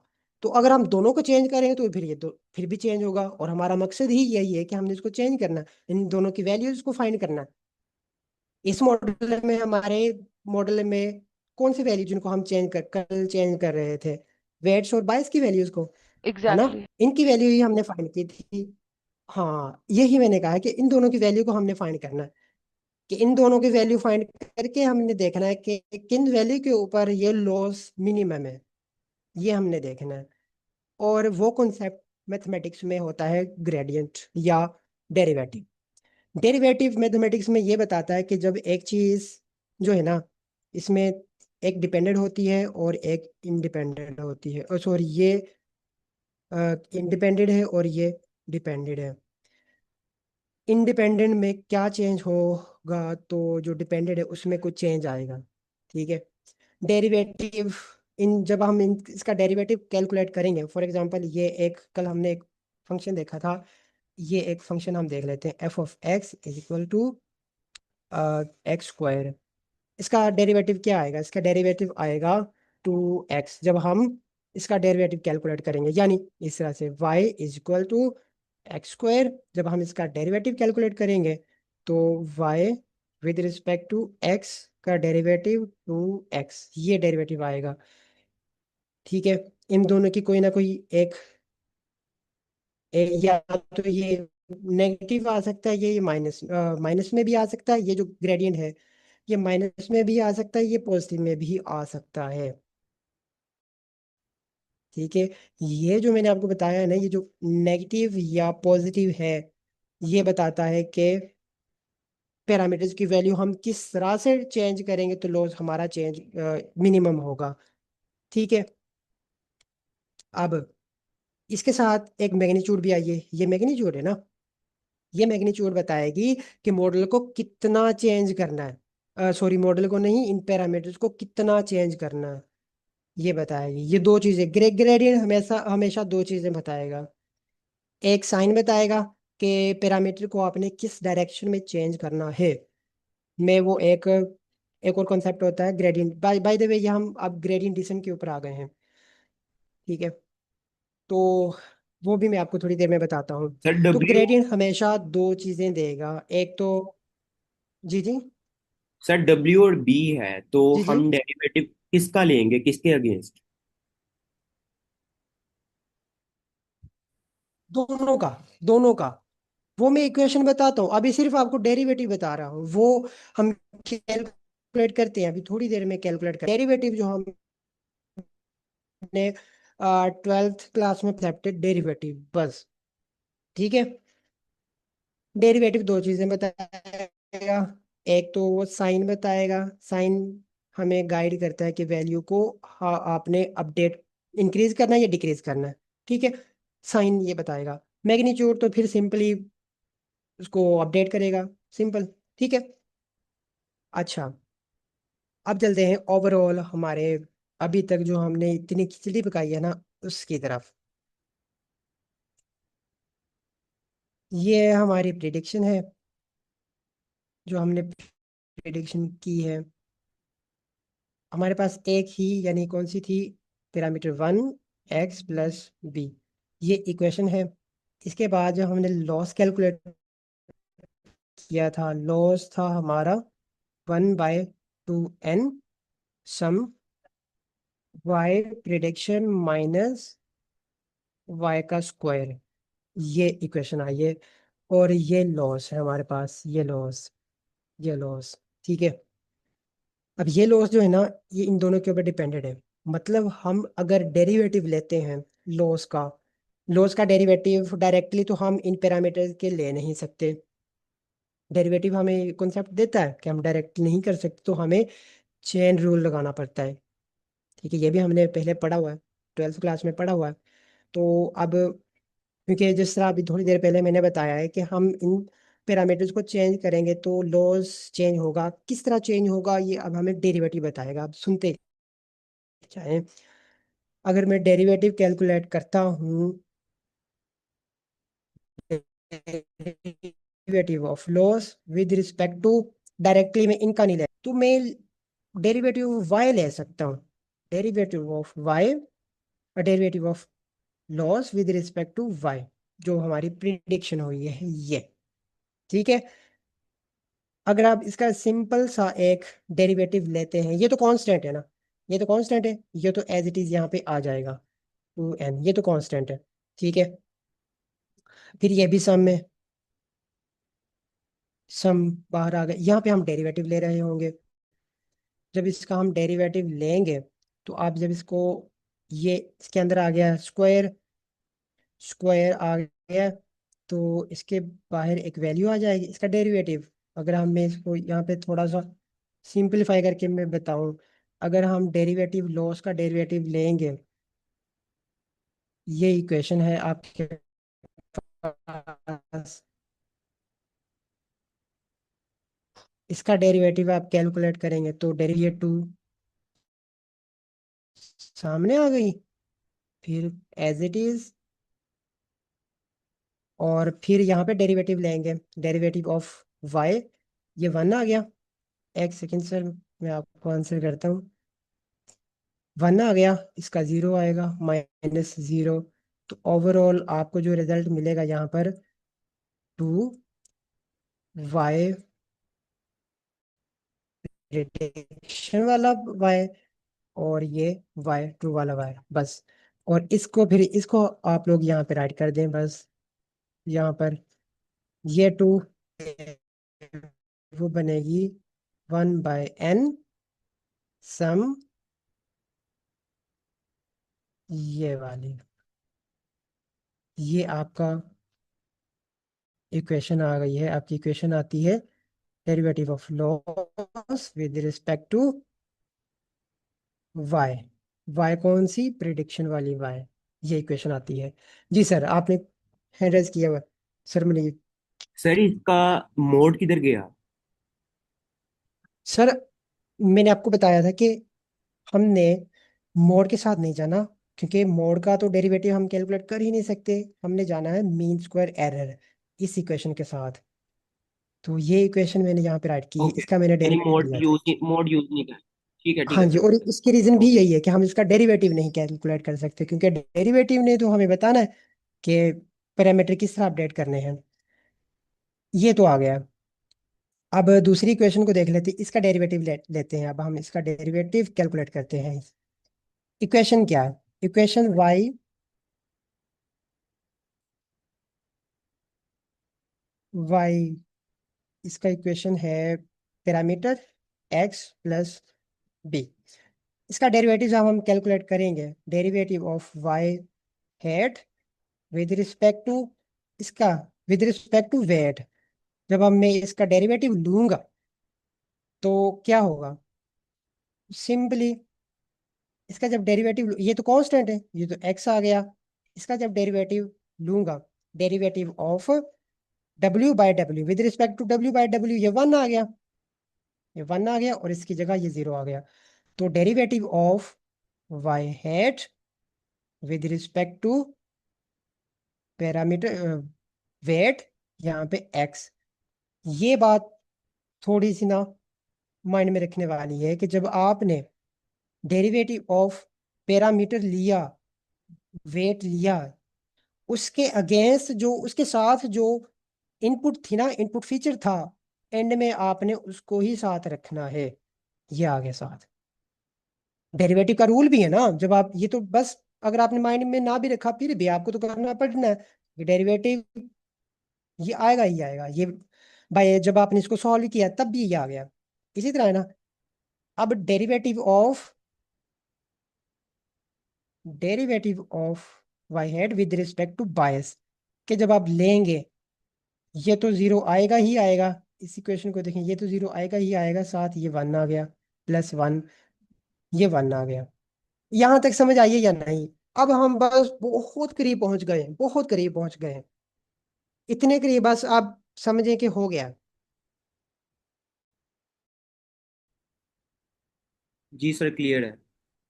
तो अगर हम दोनों को चेंज करें तो फिर ये दो फिर भी चेंज होगा। और हमारा मकसद ही यही है कि हमने इसको चेंज करना है, इन दोनों की वैल्यूज को फाइंड करना है। इस मॉडल में, हमारे मॉडल में कौन सी वैल्यू जिनको हम कल चेंज कर रहे थे? वेट्स और बायस की वैल्यूज को, है ना? एग्जैक्टली। इनकी वैल्यू ही हमने फाइंड की थी। हाँ, यही मैंने कहा है कि इन दोनों की वैल्यू को हमने फाइंड करना है। कि इन दोनों की वैल्यू फाइंड करके हमने देखना है कि किन वैल्यू के ऊपर ये लॉस मिनिमम है, ये हमने देखना है। और वो कॉन्सेप्ट मैथमेटिक्स में होता है ग्रेडियंट या डेरिवेटिव। डेरिवेटिव मैथमेटिक्स में ये बताता है कि जब एक चीज़ जो है ना, इसमें एक डिपेंडेंट होती है और एक इंडिपेंडेंट होती है, और सॉरी ये इंडिपेंडेंट है और ये डिपेंडेंट है। इंडिपेंडेंट में क्या चेंज होगा, तो जो डिपेंडेंट है उसमें कुछ चेंज आएगा। ठीक है। डेरिवेटिव, इन जब हम इसका डेरिवेटिव कैलकुलेट करेंगे, फॉर एग्जांपल ये एक कल हमने एक फंक्शन देखा था, ये एक फंक्शन हम देख लेते हैं, f of x is equal to x square. इसका डेरिवेटिव क्या आएगा? इसका डेरिवेटिव आएगा 2x जब हम इसका डेरिवेटिव कैलकुलेट करेंगे, यानी इस तरह से y is equal to x square. जब हम इसका डेरिवेटिव कैलकुलेट करेंगे तो y with respect to x का डेरिवेटिव 2x, ये डेरिवेटिव आएगा। ठीक है। इन दोनों की कोई ना कोई एक, या तो ये नेगेटिव आ सकता है, ये माइनस माइनस में भी आ सकता है, ये जो ग्रेडियंट है ये माइनस में भी आ सकता है, ये पॉजिटिव में भी आ सकता है। ठीक है। ये जो मैंने आपको बताया है ना, ये जो नेगेटिव या पॉजिटिव है, ये बताता है कि पैरामीटर्स की वैल्यू हम किस तरह से चेंज करेंगे तो लॉस हमारा चेंज मिनिमम होगा। ठीक है। अब इसके साथ एक मैग्नीट्यूड भी आई है, ये मैग्नीट्यूड है ना, ये मैग्नीट्यूड बताएगी कि मॉडल को कितना चेंज करना है, सॉरी मॉडल को नहीं, इन पैरामीटर्स को कितना चेंज करना है, ये बताएगी। ये दो चीजें, ग्रेडियंट हमेशा हमेशा दो चीजें बताएगा। एक साइन बताएगा कि पैरामीटर को आपने किस डायरेक्शन में चेंज करना है। मैं वो एक और कॉन्सेप्ट होता है gradient. By by the way, ये हम अब ग्रेडियंट डिसेंट के ऊपर आ गए हैं। ठीक है। तो वो भी मैं आपको थोड़ी देर में बताता हूँ। सर तो डब्ल्यू ग्रेडियंट हमेशा दो चीजें देगा, एक तो, जी जी, सर डब्ल्यू और बी है, तो जी जी, हम डेरिवेटिव किसका लेंगे, किसके अगेंस्ट? दोनों का, दोनों का। वो मैं इक्वेशन बताता हूँ, अभी सिर्फ आपको डेरिवेटिव बता रहा हूँ। वो हम कैलकुलेट करते हैं, अभी थोड़ी देर में कैलकुलेट करते हैं डेरिवेटिव, जो हमने 12th क्लास में एक्सेप्टेड डेरिवेटिव, बस। ठीक है। डेरिवेटिव दो चीजें बताएगा, एक तो वो साइन बताएगा। साइन हमें गाइड करता है कि वैल्यू को, हाँ, आपने अपडेट इंक्रीज करना है या डिक्रीज करना है। ठीक है। साइन ये बताएगा। मैग्नीट्यूड तो फिर सिंपली उसको अपडेट करेगा, सिंपल। ठीक है। अच्छा, अब चलते हैं ओवरऑल हमारे अभी तक जो हमने इतनी खिचड़ी पकाई है ना, उसकी तरफ। ये हमारी प्रिडिक्शन है, जो हमने प्रिडिक्शन की है। हमारे पास एक ही, यानी कौन सी थी, पैरामीटर 1 x + b, ये इक्वेशन है। इसके बाद जब हमने लॉस कैलकुलेट किया था, लॉस था हमारा 1/2n सम y प्रिडिक्शन माइनस y का स्क्वायर, ये इक्वेशन आई है। और ये लॉस है हमारे पास, ये लॉस, ये लॉस। ठीक है। अब ये लॉस जो है ना, ये इन दोनों के ऊपर डिपेंडेंट है। मतलब हम अगर डेरिवेटिव लेते हैं लॉस का, लॉस का डेरिवेटिव डायरेक्टली तो हम इन पैरामीटर्स के ले नहीं सकते। डेरिवेटिव हमें कॉन्सेप्ट देता है कि हम डायरेक्ट नहीं कर सकते, तो हमें चेन रूल लगाना पड़ता है। ठीक है। ये भी हमने पहले पढ़ा हुआ है, 12th क्लास में पढ़ा हुआ है। तो अब, क्योंकि जिस तरह अभी थोड़ी देर पहले मैंने बताया है कि हम इन पैरामीटर्स को चेंज करेंगे तो लॉस चेंज होगा, किस तरह चेंज होगा ये अब हमें डेरिवेटिव बताएगा। अब सुनते जाएं। अगर मैं डेरिवेटिव कैलकुलेट करता हूँ, derivative of loss with respect to, directly मैं इनका नहीं ले, तो मैं डेरिवेटिव ऑफ वाई ले सकता हूँ। डेरिवेटिव ऑफ वाई और derivative of loss with respect to y, जो हमारी प्रिडिक्शन हुई है ये। ठीक है। अगर आप इसका सिंपल सा एक डेरिवेटिव लेते हैं, ये तो कांस्टेंट है ना, ये तो कांस्टेंट है, ये तो एज इट इज यहाँ पे आ जाएगा 2n, ये तो कांस्टेंट है। ठीक है। फिर ये भी सम में, सम बाहर आ गए, यहाँ पे हम डेरिवेटिव ले रहे होंगे। जब इसका हम डेरिवेटिव लेंगे तो आप जब इसको, ये इसके अंदर आ गया स्क्वायर, स्क्वायर आ गया, तो इसके बाहर एक वैल्यू आ जाएगी इसका डेरिवेटिव। अगर हम मैं इसको यहाँ पे थोड़ा सा सिंपलीफाई करके मैं बताऊं, अगर हम डेरिवेटिव लॉस का डेरिवेटिव लेंगे, ये इक्वेशन है आपके पास, इसका डेरिवेटिव आप कैलकुलेट करेंगे तो डेरिवेटिव सामने आ गई, फिर एज इट इज, और फिर यहाँ पे डेरिवेटिव लेंगे, डेरिवेटिव ऑफ वाई, ये 1 आ गया। एक सेकेंड सर, मैं आपको आंसर करता हूँ। 1 आ गया, इसका 0 आएगा, -0। तो ओवरऑल आपको जो रिजल्ट मिलेगा यहाँ पर 2y रिडक्शन वाला y, और ये y2 वाला y, बस। और इसको फिर इसको आप लोग यहाँ पे राइट कर दें बस। यहाँ पर ये 2 वो बनेगी 1/n सम ये वाली, ये आपका इक्वेशन आ गई है। आपकी इक्वेशन आती है derivative of loss with respect to y। y कौन सी, प्रिडिक्शन वाली y, ये इक्वेशन आती है। जी सर, आपने हैंड रेज किया हुआ सर, मिलिए। सर इसका मोड किधर गया? सर मैंने आपको बताया था कि हमने मोड के साथ नहीं जाना, क्योंकि मोड का तो डेरिवेटिव हम कैलकुलेट कर ही नहीं सकते। हमने जाना है मीन स्क्वायर एरर इस इक्वेशन के साथ। तो ये इक्वेशन मैंने यहाँ पे राइट की है, ओके, इसका मैंने यानी डेरिवेटिव लिया था। मोड यूज नहीं कर। ठीक हाँ है जी, सर। और इसकी रीजन भी ओके। यही है कि हम इसका डेरिवेटिव नहीं कैलकुलेट कर सकते, क्योंकि डेरिवेटिव ने तो हमें बताना है कि पैरामीटर किस तरह अपडेट करने हैं। ये तो आ गया। अब दूसरी इक्वेशन को देख लेते हैं, इसका डेरिवेटिव लेते हैं। अब हम इसका डेरिवेटिव कैलकुलेट करते हैं। इक्वेशन क्या है? इक्वेशन y, इसका इक्वेशन है पैरामीटर x प्लस b। इसका डेरिवेटिव जब हम कैलकुलेट करेंगे, derivative of y head with respect to इसका, विद रिस्पेक्ट टू वेट, जब हम मैं इसका डेरिवेटिव लूंगा तो क्या होगा? सिंपली इसका जब डेरिवेटिव, ये तो कांस्टेंट है, ये तो x आ गया, इसका जब डेरिवेटिव लूंगा, derivative of w/w with respect to w/w, ये 1 आ गया, ये 1 आ गया, और इसकी जगह ये 0 आ गया। तो derivative of y hat with respect to parameter weight, यहाँ पे x। ये बात थोड़ी सी ना माइंड में रखने वाली है कि जब आपने डेरिवेटिव ऑफ पैरामीटर लिया, वेट लिया, उसके अगेंस्ट जो उसके साथ जो इनपुट थी ना, इनपुट फीचर था, एंड में आपने उसको ही साथ रखना है। ये आगे साथ डेरिवेटिव का रूल भी है ना, जब आप ये तो बस, अगर आपने माइंड में ना भी रखा फिर भी आपको तो करना पड़ना है। डेरिवेटिव ये आएगा ही आएगा, ये भाई जब आपने इसको सॉल्व किया तब भी ये आ गया। इसी तरह है ना। अब derivative of Y head with respect to bias, के जब आप लेंगे, ये तो 0 आएगा ही आएगा। इस इक्वेशन को देखें, ये तो 0 आएगा ही आएगा, साथ ये 1 आ गया, +1, ये 1 आ गया। यहाँ तक समझ आइए या नहीं? अब हम बस बहुत करीब पहुंच गए हैं, बहुत करीब पहुंच गए हैं, इतने करीब बस आप समझें कि हो गया। जी सर, क्लियर है।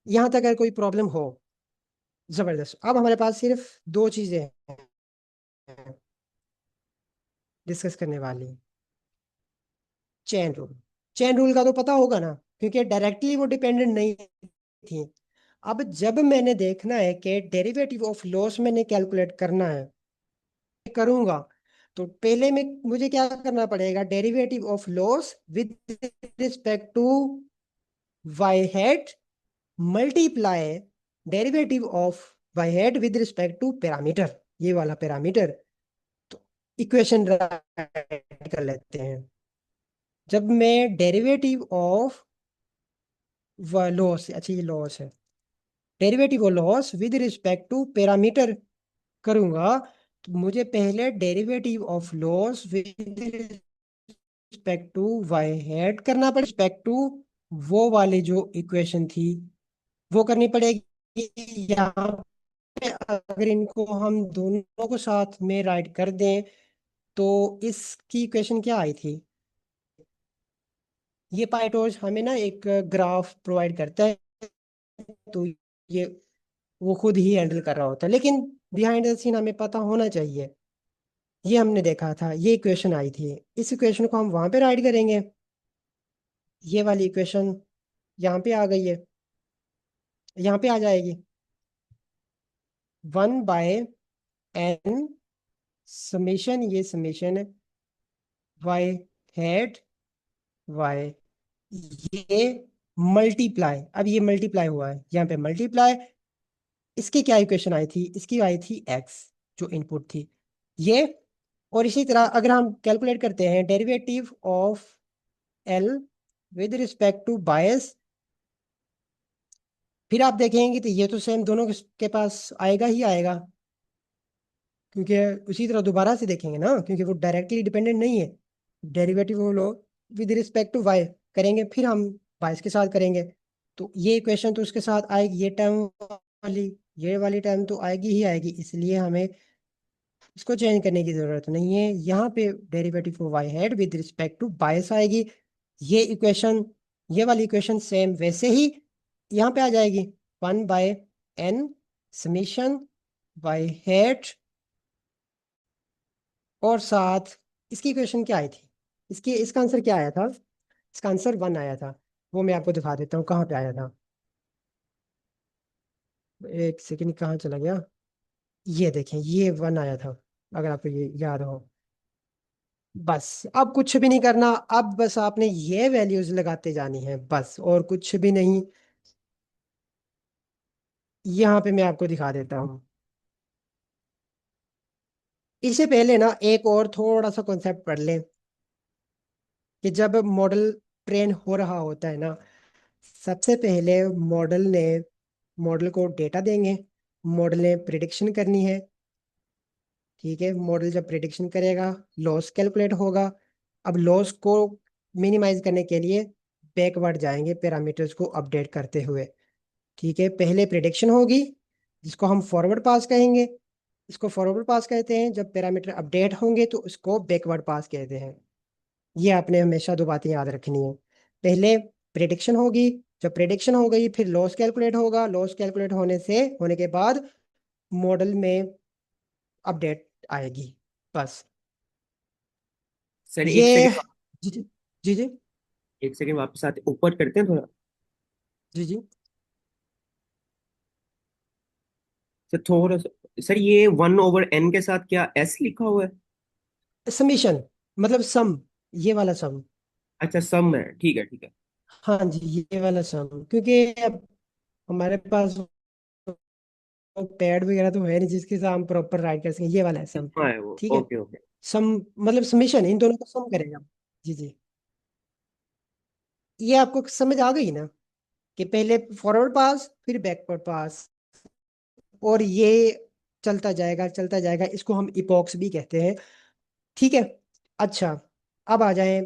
यहाँ तक अगर कोई प्रॉब्लम हो, जबरदस्त। अब हमारे पास सिर्फ 2 चीजें हैं डिस्कस करने वाली। चेन रूल, चेन रूल का तो पता होगा ना, क्योंकि डायरेक्टली वो डिपेंडेंट नहीं थी। अब जब मैंने देखना है कि डेरिवेटिव ऑफ लॉस मैंने कैलकुलेट करना है, करूंगा, तो पहले में मुझे क्या करना पड़ेगा? Derivative of loss with respect to y head multiply derivative of Y head with respect to parameter, ये वाला पैरामीटर। तो इक्वेशन राइट कर लेते हैं। जब मैं डेरिवेटिव ऑफ लॉस, अच्छा ये लॉस है, derivative of loss with respect to parameter, करूंगा तो मुझे पहले derivative of loss with respect to y head करना पड़ेगा, रिस्पेक्ट टू वो वाली जो इक्वेशन थी वो करनी पड़ेगी। यहाँ पे अगर इनको हम दोनों को साथ में राइट कर दें तो इसकी इक्वेशन क्या आई थी? ये पाइटोज हमें ना एक ग्राफ प्रोवाइड करता है, तो ये वो खुद ही हैंडल कर रहा होता है, लेकिन बिहाइंड द सीन हमें पता होना चाहिए। ये हमने देखा था, ये इक्वेशन आई थी, इस इक्वेशन को हम वहां पे राइट करेंगे। ये वाली इक्वेशन यहाँ पे आ गई है, यहाँ पे आ जाएगी 1/n समेशन, ये समेशन है वाई हेड वाई, ये मल्टीप्लाई, अब ये मल्टीप्लाई हुआ है यहाँ पे मल्टीप्लाई, इसकी क्या इक्वेशन आई थी? इसकी आई थी एक्स जो इनपुट थी ये। और इसी तरह अगर हम कैलकुलेट करते हैं derivative of L with respect to bias, फिर आप देखेंगे तो ये तो सेम दोनों के पास आएगा ही आएगा, क्योंकि उसी तरह दोबारा से देखेंगे ना, क्योंकि वो डायरेक्टली डिपेंडेंट नहीं है। डेरिवेटिव वो लो विद रिस्पेक्ट टू वाई करेंगे, फिर हम बायस के साथ करेंगे, तो ये इक्वेशन तो उसके साथ आएगी, ये टर्म वाली, ये वाली टर्म तो आएगी ही आएगी, इसलिए हमें इसको चेंज करने की जरूरत नहीं है। यहाँ पे derivative of Y head with respect to bias आएगी, ये इक्वेशन, ये वाली इक्वेशन सेम वैसे ही यहाँ पे आ जाएगी 1/n समेशन वाई हेड, और साथ इसकी इक्वेशन क्या आई थी? इसका आंसर क्या आया था? इसका आंसर 1 आया था, वो मैं आपको दिखा देता हूँ कहाँ पे आया था। एक सेकंड, कहाँ चला गया? ये देखें, ये 1 आया था, अगर आपको ये याद हो। बस अब कुछ भी नहीं करना, अब बस आपने ये वैल्यूज लगाते जानी है बस, और कुछ भी नहीं। यहाँ पे मैं आपको दिखा देता हूँ। इससे पहले ना एक और थोड़ा सा कॉन्सेप्ट पढ़ लें कि जब मॉडल ट्रेन हो रहा होता है ना, सबसे पहले मॉडल को डेटा देंगे, मॉडल ने प्रिडिक्शन करनी है। ठीक है, मॉडल जब प्रिडिक्शन करेगा लॉस कैलकुलेट होगा। अब लॉस को मिनिमाइज करने के लिए बैकवर्ड जाएंगे पैरामीटर्स को अपडेट करते हुए। ठीक है, पहले प्रिडिक्शन होगी जिसको हम फॉरवर्ड पास कहेंगे, इसको फॉरवर्ड पास कहते हैं। जब पैरामीटर अपडेट होंगे तो उसको बैकवर्ड पास कहते हैं। ये आपने हमेशा दो बातें याद रखनी है, पहले प्रिडिक्शन होगी, जब प्रिडिक्शन हो गई फिर लॉस कैलकुलेट होगा, लॉस कैलकुलेट होने के बाद मॉडल में अपडेट आएगी, बस। सर एक ये सेकंड, जी जी जी जी एक सेकंड वापस आते, ऊपर करते हैं थोड़ा। जी जी सर थोड़ा सा, सर ये 1/n के साथ क्या s लिखा हुआ है? समीशन, मतलब सम, ये वाला सम। अच्छा सम है, ठीक है ठीक है। हाँ जी, ये वाला सम, क्योंकि अब हमारे पास पैड वगैरह तो है नहीं जिसके साथ हम प्रॉपर राइट कर सकें, ये वाला है सम। हाँ है वो, ठीक है, ओके ओके। सम मतलब समीशन, इन दोनों को सम करेगा। जी जी, ये आपको समझ आ गई ना, कि पहले फॉरवर्ड पास फिर बैकवर्ड पास, और ये चलता जाएगा, इसको हम इपॉक्स भी कहते हैं। ठीक है, अच्छा, अब आ जाए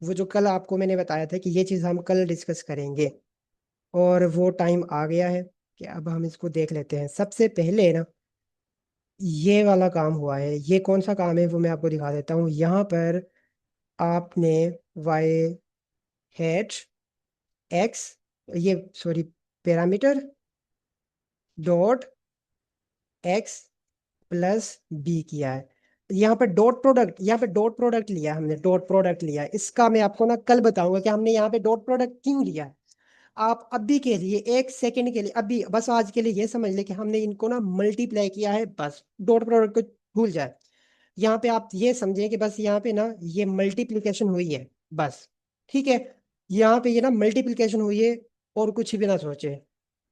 वो जो कल आपको मैंने बताया था कि ये चीज़ हम कल डिस्कस करेंगे, और वो टाइम आ गया है कि अब हम इसको देख लेते हैं। सबसे पहले ना ये वाला काम हुआ है, ये कौन सा काम है वो मैं आपको दिखा देता हूँ। यहाँ पर आपने वाई हैट एक्स, ये sorry, parameter dot x plus b किया है। यहाँ पे डॉट प्रोडक्ट, यहाँ पे डॉट प्रोडक्ट लिया है हमने, डॉट प्रोडक्ट लिया है। इसका मैं आपको ना कल बताऊंगा कि हमने यहाँ पे डॉट प्रोडक्ट क्यों लिया है। आप अभी के लिए, एक सेकंड के लिए, अभी बस आज के लिए ये समझ ले कि हमने इनको ना मल्टीप्लाई किया है, बस डॉट प्रोडक्ट को भूल जाए। यहाँ पे आप ये समझें कि बस यहाँ पे ना ये मल्टीप्लिकेशन हुई है, बस। ठीक है, यहाँ पे ये ना मल्टीप्लिकेशन हुई है, और कुछ भी ना सोचे।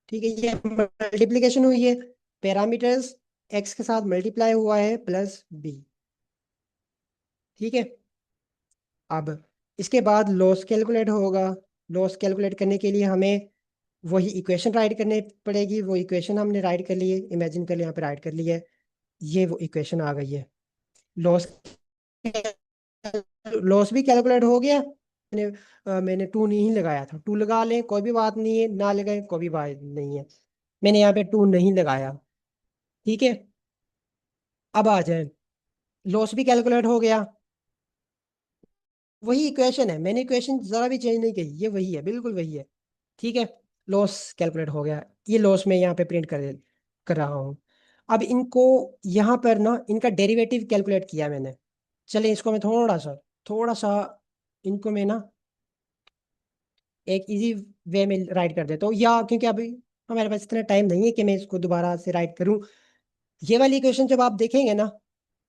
ठीक है, ये मल्टीप्लिकेशन हुई है, पैरामीटर्स एक्स के साथ मल्टीप्लाई हुआ है प्लस बी। ठीक है, अब इसके बाद लॉस कैलकुलेट होगा। लॉस कैलकुलेट करने के लिए हमें वही इक्वेशन राइट करनी पड़ेगी, वो इक्वेशन हमने राइट कर ली है, इमेजिन कर लिया, यहाँ पे राइट कर लिया है। ये वो इक्वेशन आ गई है। लॉस लॉस भी कैलकुलेट हो गया। मैंने टू नहीं लगाया था, टू लगा लें कोई भी बात नहीं है, ना लगाए कोई भी बात नहीं है। मैंने यहाँ पे टू नहीं लगाया। ठीक है, अब आ जाए, लॉस भी कैलकुलेट हो गया। वही इक्वेशन है, मैंने इक्वेशन जरा भी चेंज नहीं की, ये वही है, बिल्कुल वही है। ठीक है, लॉस कैलकुलेट हो गया। ये लॉस मैं यहाँ पे प्रिंट कर रहा हूँ। अब इनको यहाँ पर ना इनका डेरिवेटिव कैलकुलेट किया मैंने। चलिए इसको मैं थोड़ा सा इनको मैं ना एक इजी वे में राइट कर देता हूँ, या क्योंकि अभी हमारे पास इतना टाइम नहीं है कि मैं इसको दोबारा से राइट करूँ। ये वाली इक्वेशन जब आप देखेंगे ना,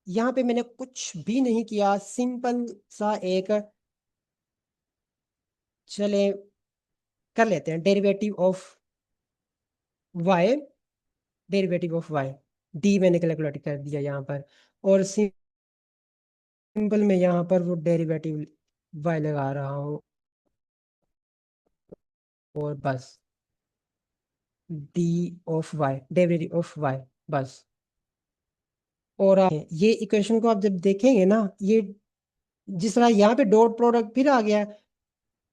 यहाँ पे मैंने कुछ भी नहीं किया, सिंपल सा एक, चले कर लेते हैं derivative of y, derivative of y d मैंने कैलकुलेट कर दिया यहाँ पर। और सिंपल मैं यहाँ पर वो डेरिवेटिव वाई लगा रहा हूँ, और बस d of y, derivative of y, बस। और ये इक्वेशन को आप जब देखेंगे ना, ये जिस तरह यहाँ पे डॉट प्रोडक्ट फिर आ गया,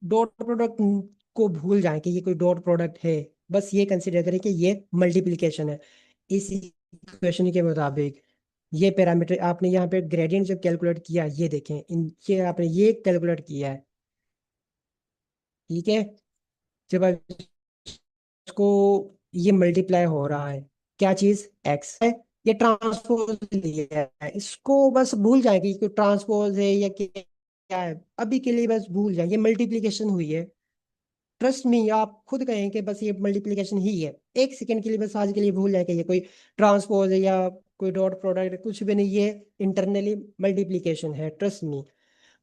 डॉट प्रोडक्ट को भूल जाएं कि ये कोई डॉट प्रोडक्ट है। बस ये कंसिडर करें कि ये मल्टीप्लिकेशन है। इस इक्वेशन के मुताबिक ये पैरामीटर आपने यहाँ पे ग्रेडियंट जब कैलकुलेट किया, ये देखें, इन ये आपने ये कैलकुलेट किया है। ठीक है, जब आप इसको, ये मल्टीप्लाई हो रहा है, क्या चीज एक्स है, ये ट्रांसपोज लिया है, इसको बस भूल जाए कि कोई ट्रांसपोज है या क्या है, अभी के लिए बस भूल जाए, ये मल्टीप्लिकेशन हुई है। ट्रस्ट मी, आप खुद कहें कि बस ये मल्टीप्लिकेशन ही है, एक सेकंड के लिए बस आज के लिए भूल जाए कि ये कोई ट्रांसपोज है या कोई डॉट प्रोडक्ट, कुछ भी नहीं, ये इंटरनली मल्टीप्लिकेशन है, ट्रस्ट मी।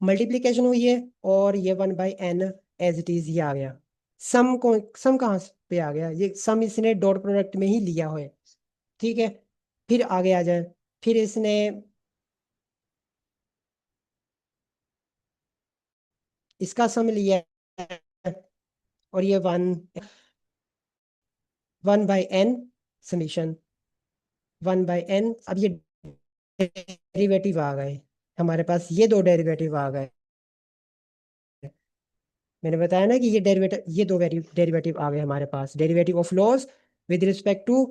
मल्टीप्लिकेशन हुई है, और ये 1/n एज इट इज ये आ गया। सम कहाँ पे आ गया, ये सम इसने डॉट प्रोडक्ट में ही लिया है। ठीक है, फिर आगे आ जाए, फिर इसने इसका सम लिया है, और ये 1/n समीशन 1/n। अब ये डेरिवेटिव आ गए हमारे पास, ये दो डेरिवेटिव आ गए। मैंने बताया ना कि ये डेरिवेटिव, ये दो डेरिवेटिव आ गए हमारे पास, derivative of loss with respect to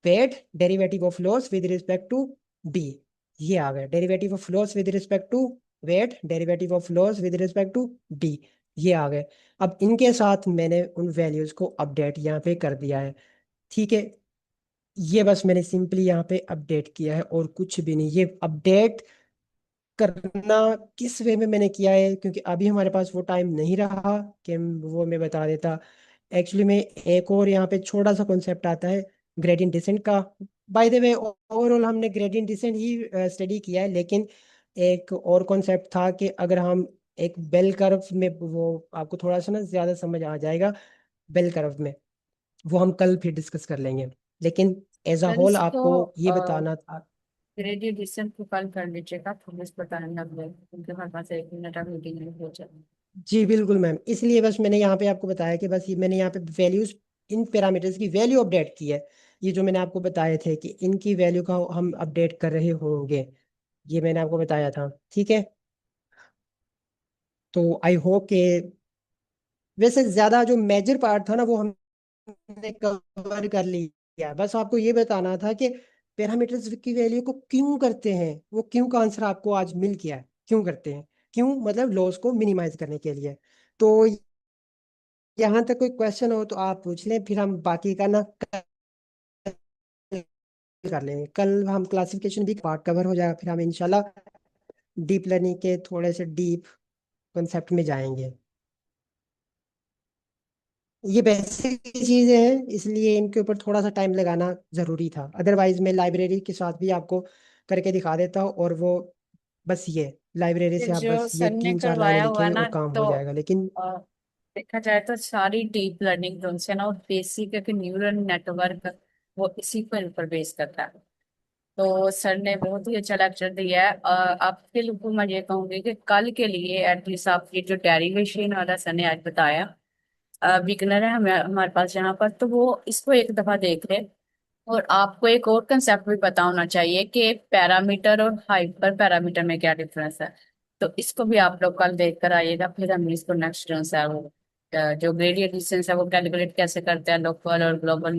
weight, derivative of loss with respect to D. ये आ गए derivative of loss with respect to weight, derivative of loss with respect to D, ये आ गए। अब इनके साथ मैंने उन वैल्यूज को अपडेट यहाँ पे कर दिया है। ठीक है, ये बस मैंने सिंपली यहाँ पे अपडेट किया है और कुछ भी नहीं। ये अपडेट करना किस वे में मैंने किया है, क्योंकि अभी हमारे पास वो टाइम नहीं रहा कि वो मैं बता देता। एक्चुअली में एक और यहाँ पे छोटा सा कॉन्सेप्ट आता है ग्रेडियंट डिसेंट का। बाय द वे, ओवरऑल हमने ग्रेडियंट डिसेंट ही स्टडी किया है, लेकिन एक और कॉन्सेप्ट था कि अगर हम एक बेल कर्व में, वो आपको थोड़ा सा ना ज़्यादा समझ आ जाएगा बेल कर्व में, वो हम कल फिर डिस्कस कर लेंगे। लेकिन एज अ सर होल इसको आपको ये बताना था। ग्रेडियंट डिसेंट को कल कर लीजिएगा, प्लीज बताने लग गए क्योंकि हमारे पास 1 मिनट अभी मीटिंग नहीं हो जाए। जी बिल्कुल मैम, इसलिए बस मैंने यहाँ पे आपको बताया कि बस ये मैंने यहाँ पे वैल्यूज, इन पैरामीटर्स की वैल्यू अपडेट की है। ये जो मैंने आपको बताए थे कि इनकी वैल्यू का हम अपडेट कर रहे होंगे, ये मैंने आपको बताया था। ठीक है, तो आई होप कि वैसे ज़्यादा जो मेजर पार्ट था ना वो हमने कवर कर लिया। बस आपको ये बताना था कि पैरामीटर्स की वैल्यू को क्यों करते हैं, वो क्यों का आंसर आपको आज मिल गया है, क्यों करते हैं, क्यों मतलब लॉस को मिनिमाइज करने के लिए। तो यहाँ तक कोई क्वेश्चन हो तो आप पूछ लें, फिर हम बाकी का ना कल कर लेंगे। कल हम क्लासिफिकेशन भी पार्ट कवर हो जाएगा, फिर हम इंशाल्लाह डीप लर्निंग के थोड़े से डीप कॉन्सेप्ट में जाएंगे। ये बेसिक चीजें हैं, इसलिए इनके ऊपर थोड़ा सा टाइम लगाना जरूरी था, अदरवाइज मैं लाइब्रेरी के साथ भी आपको करके दिखा देता हूँ। और वो बस ये लाइब्रेरी ये से आप जो बस ये सर ने 3-4 लाइनें करवाया हुआ है लिखेंगे ना, और काम तो हो जाएगा, लेकिन अ, देखा जाए तो सारी डीप लर्निंग जो है ना, वो बेसिक एक न्यूरल नेटवर्क, वो इसी पर ऊपर बेस करता है। तो सर ने बहुत ही अच्छा लेक्चर दिया है। आपके लोगों को मैं ये कहूंगी कि कल के लिए एटलीस्ट आप ये जो डेरिवेशन वाला सर ने आज बताया, बिगनर है हमें हमारे पास यहाँ पर, तो वो इसको एक दफा देख ले। और आपको एक और कंसेप्ट भी पता होना चाहिए कि पैरामीटर और हाइपर पैरामीटर में क्या डिफरेंस है। तो इसको भी आप लोग कल देख कर आइएगा, फिर हम इसको नेक्स्ट जो है वो जो ग्रेडियंट डिस्टेंस है वो कैलकुलेट कैसे करते हैं लोकल और ग्लोबल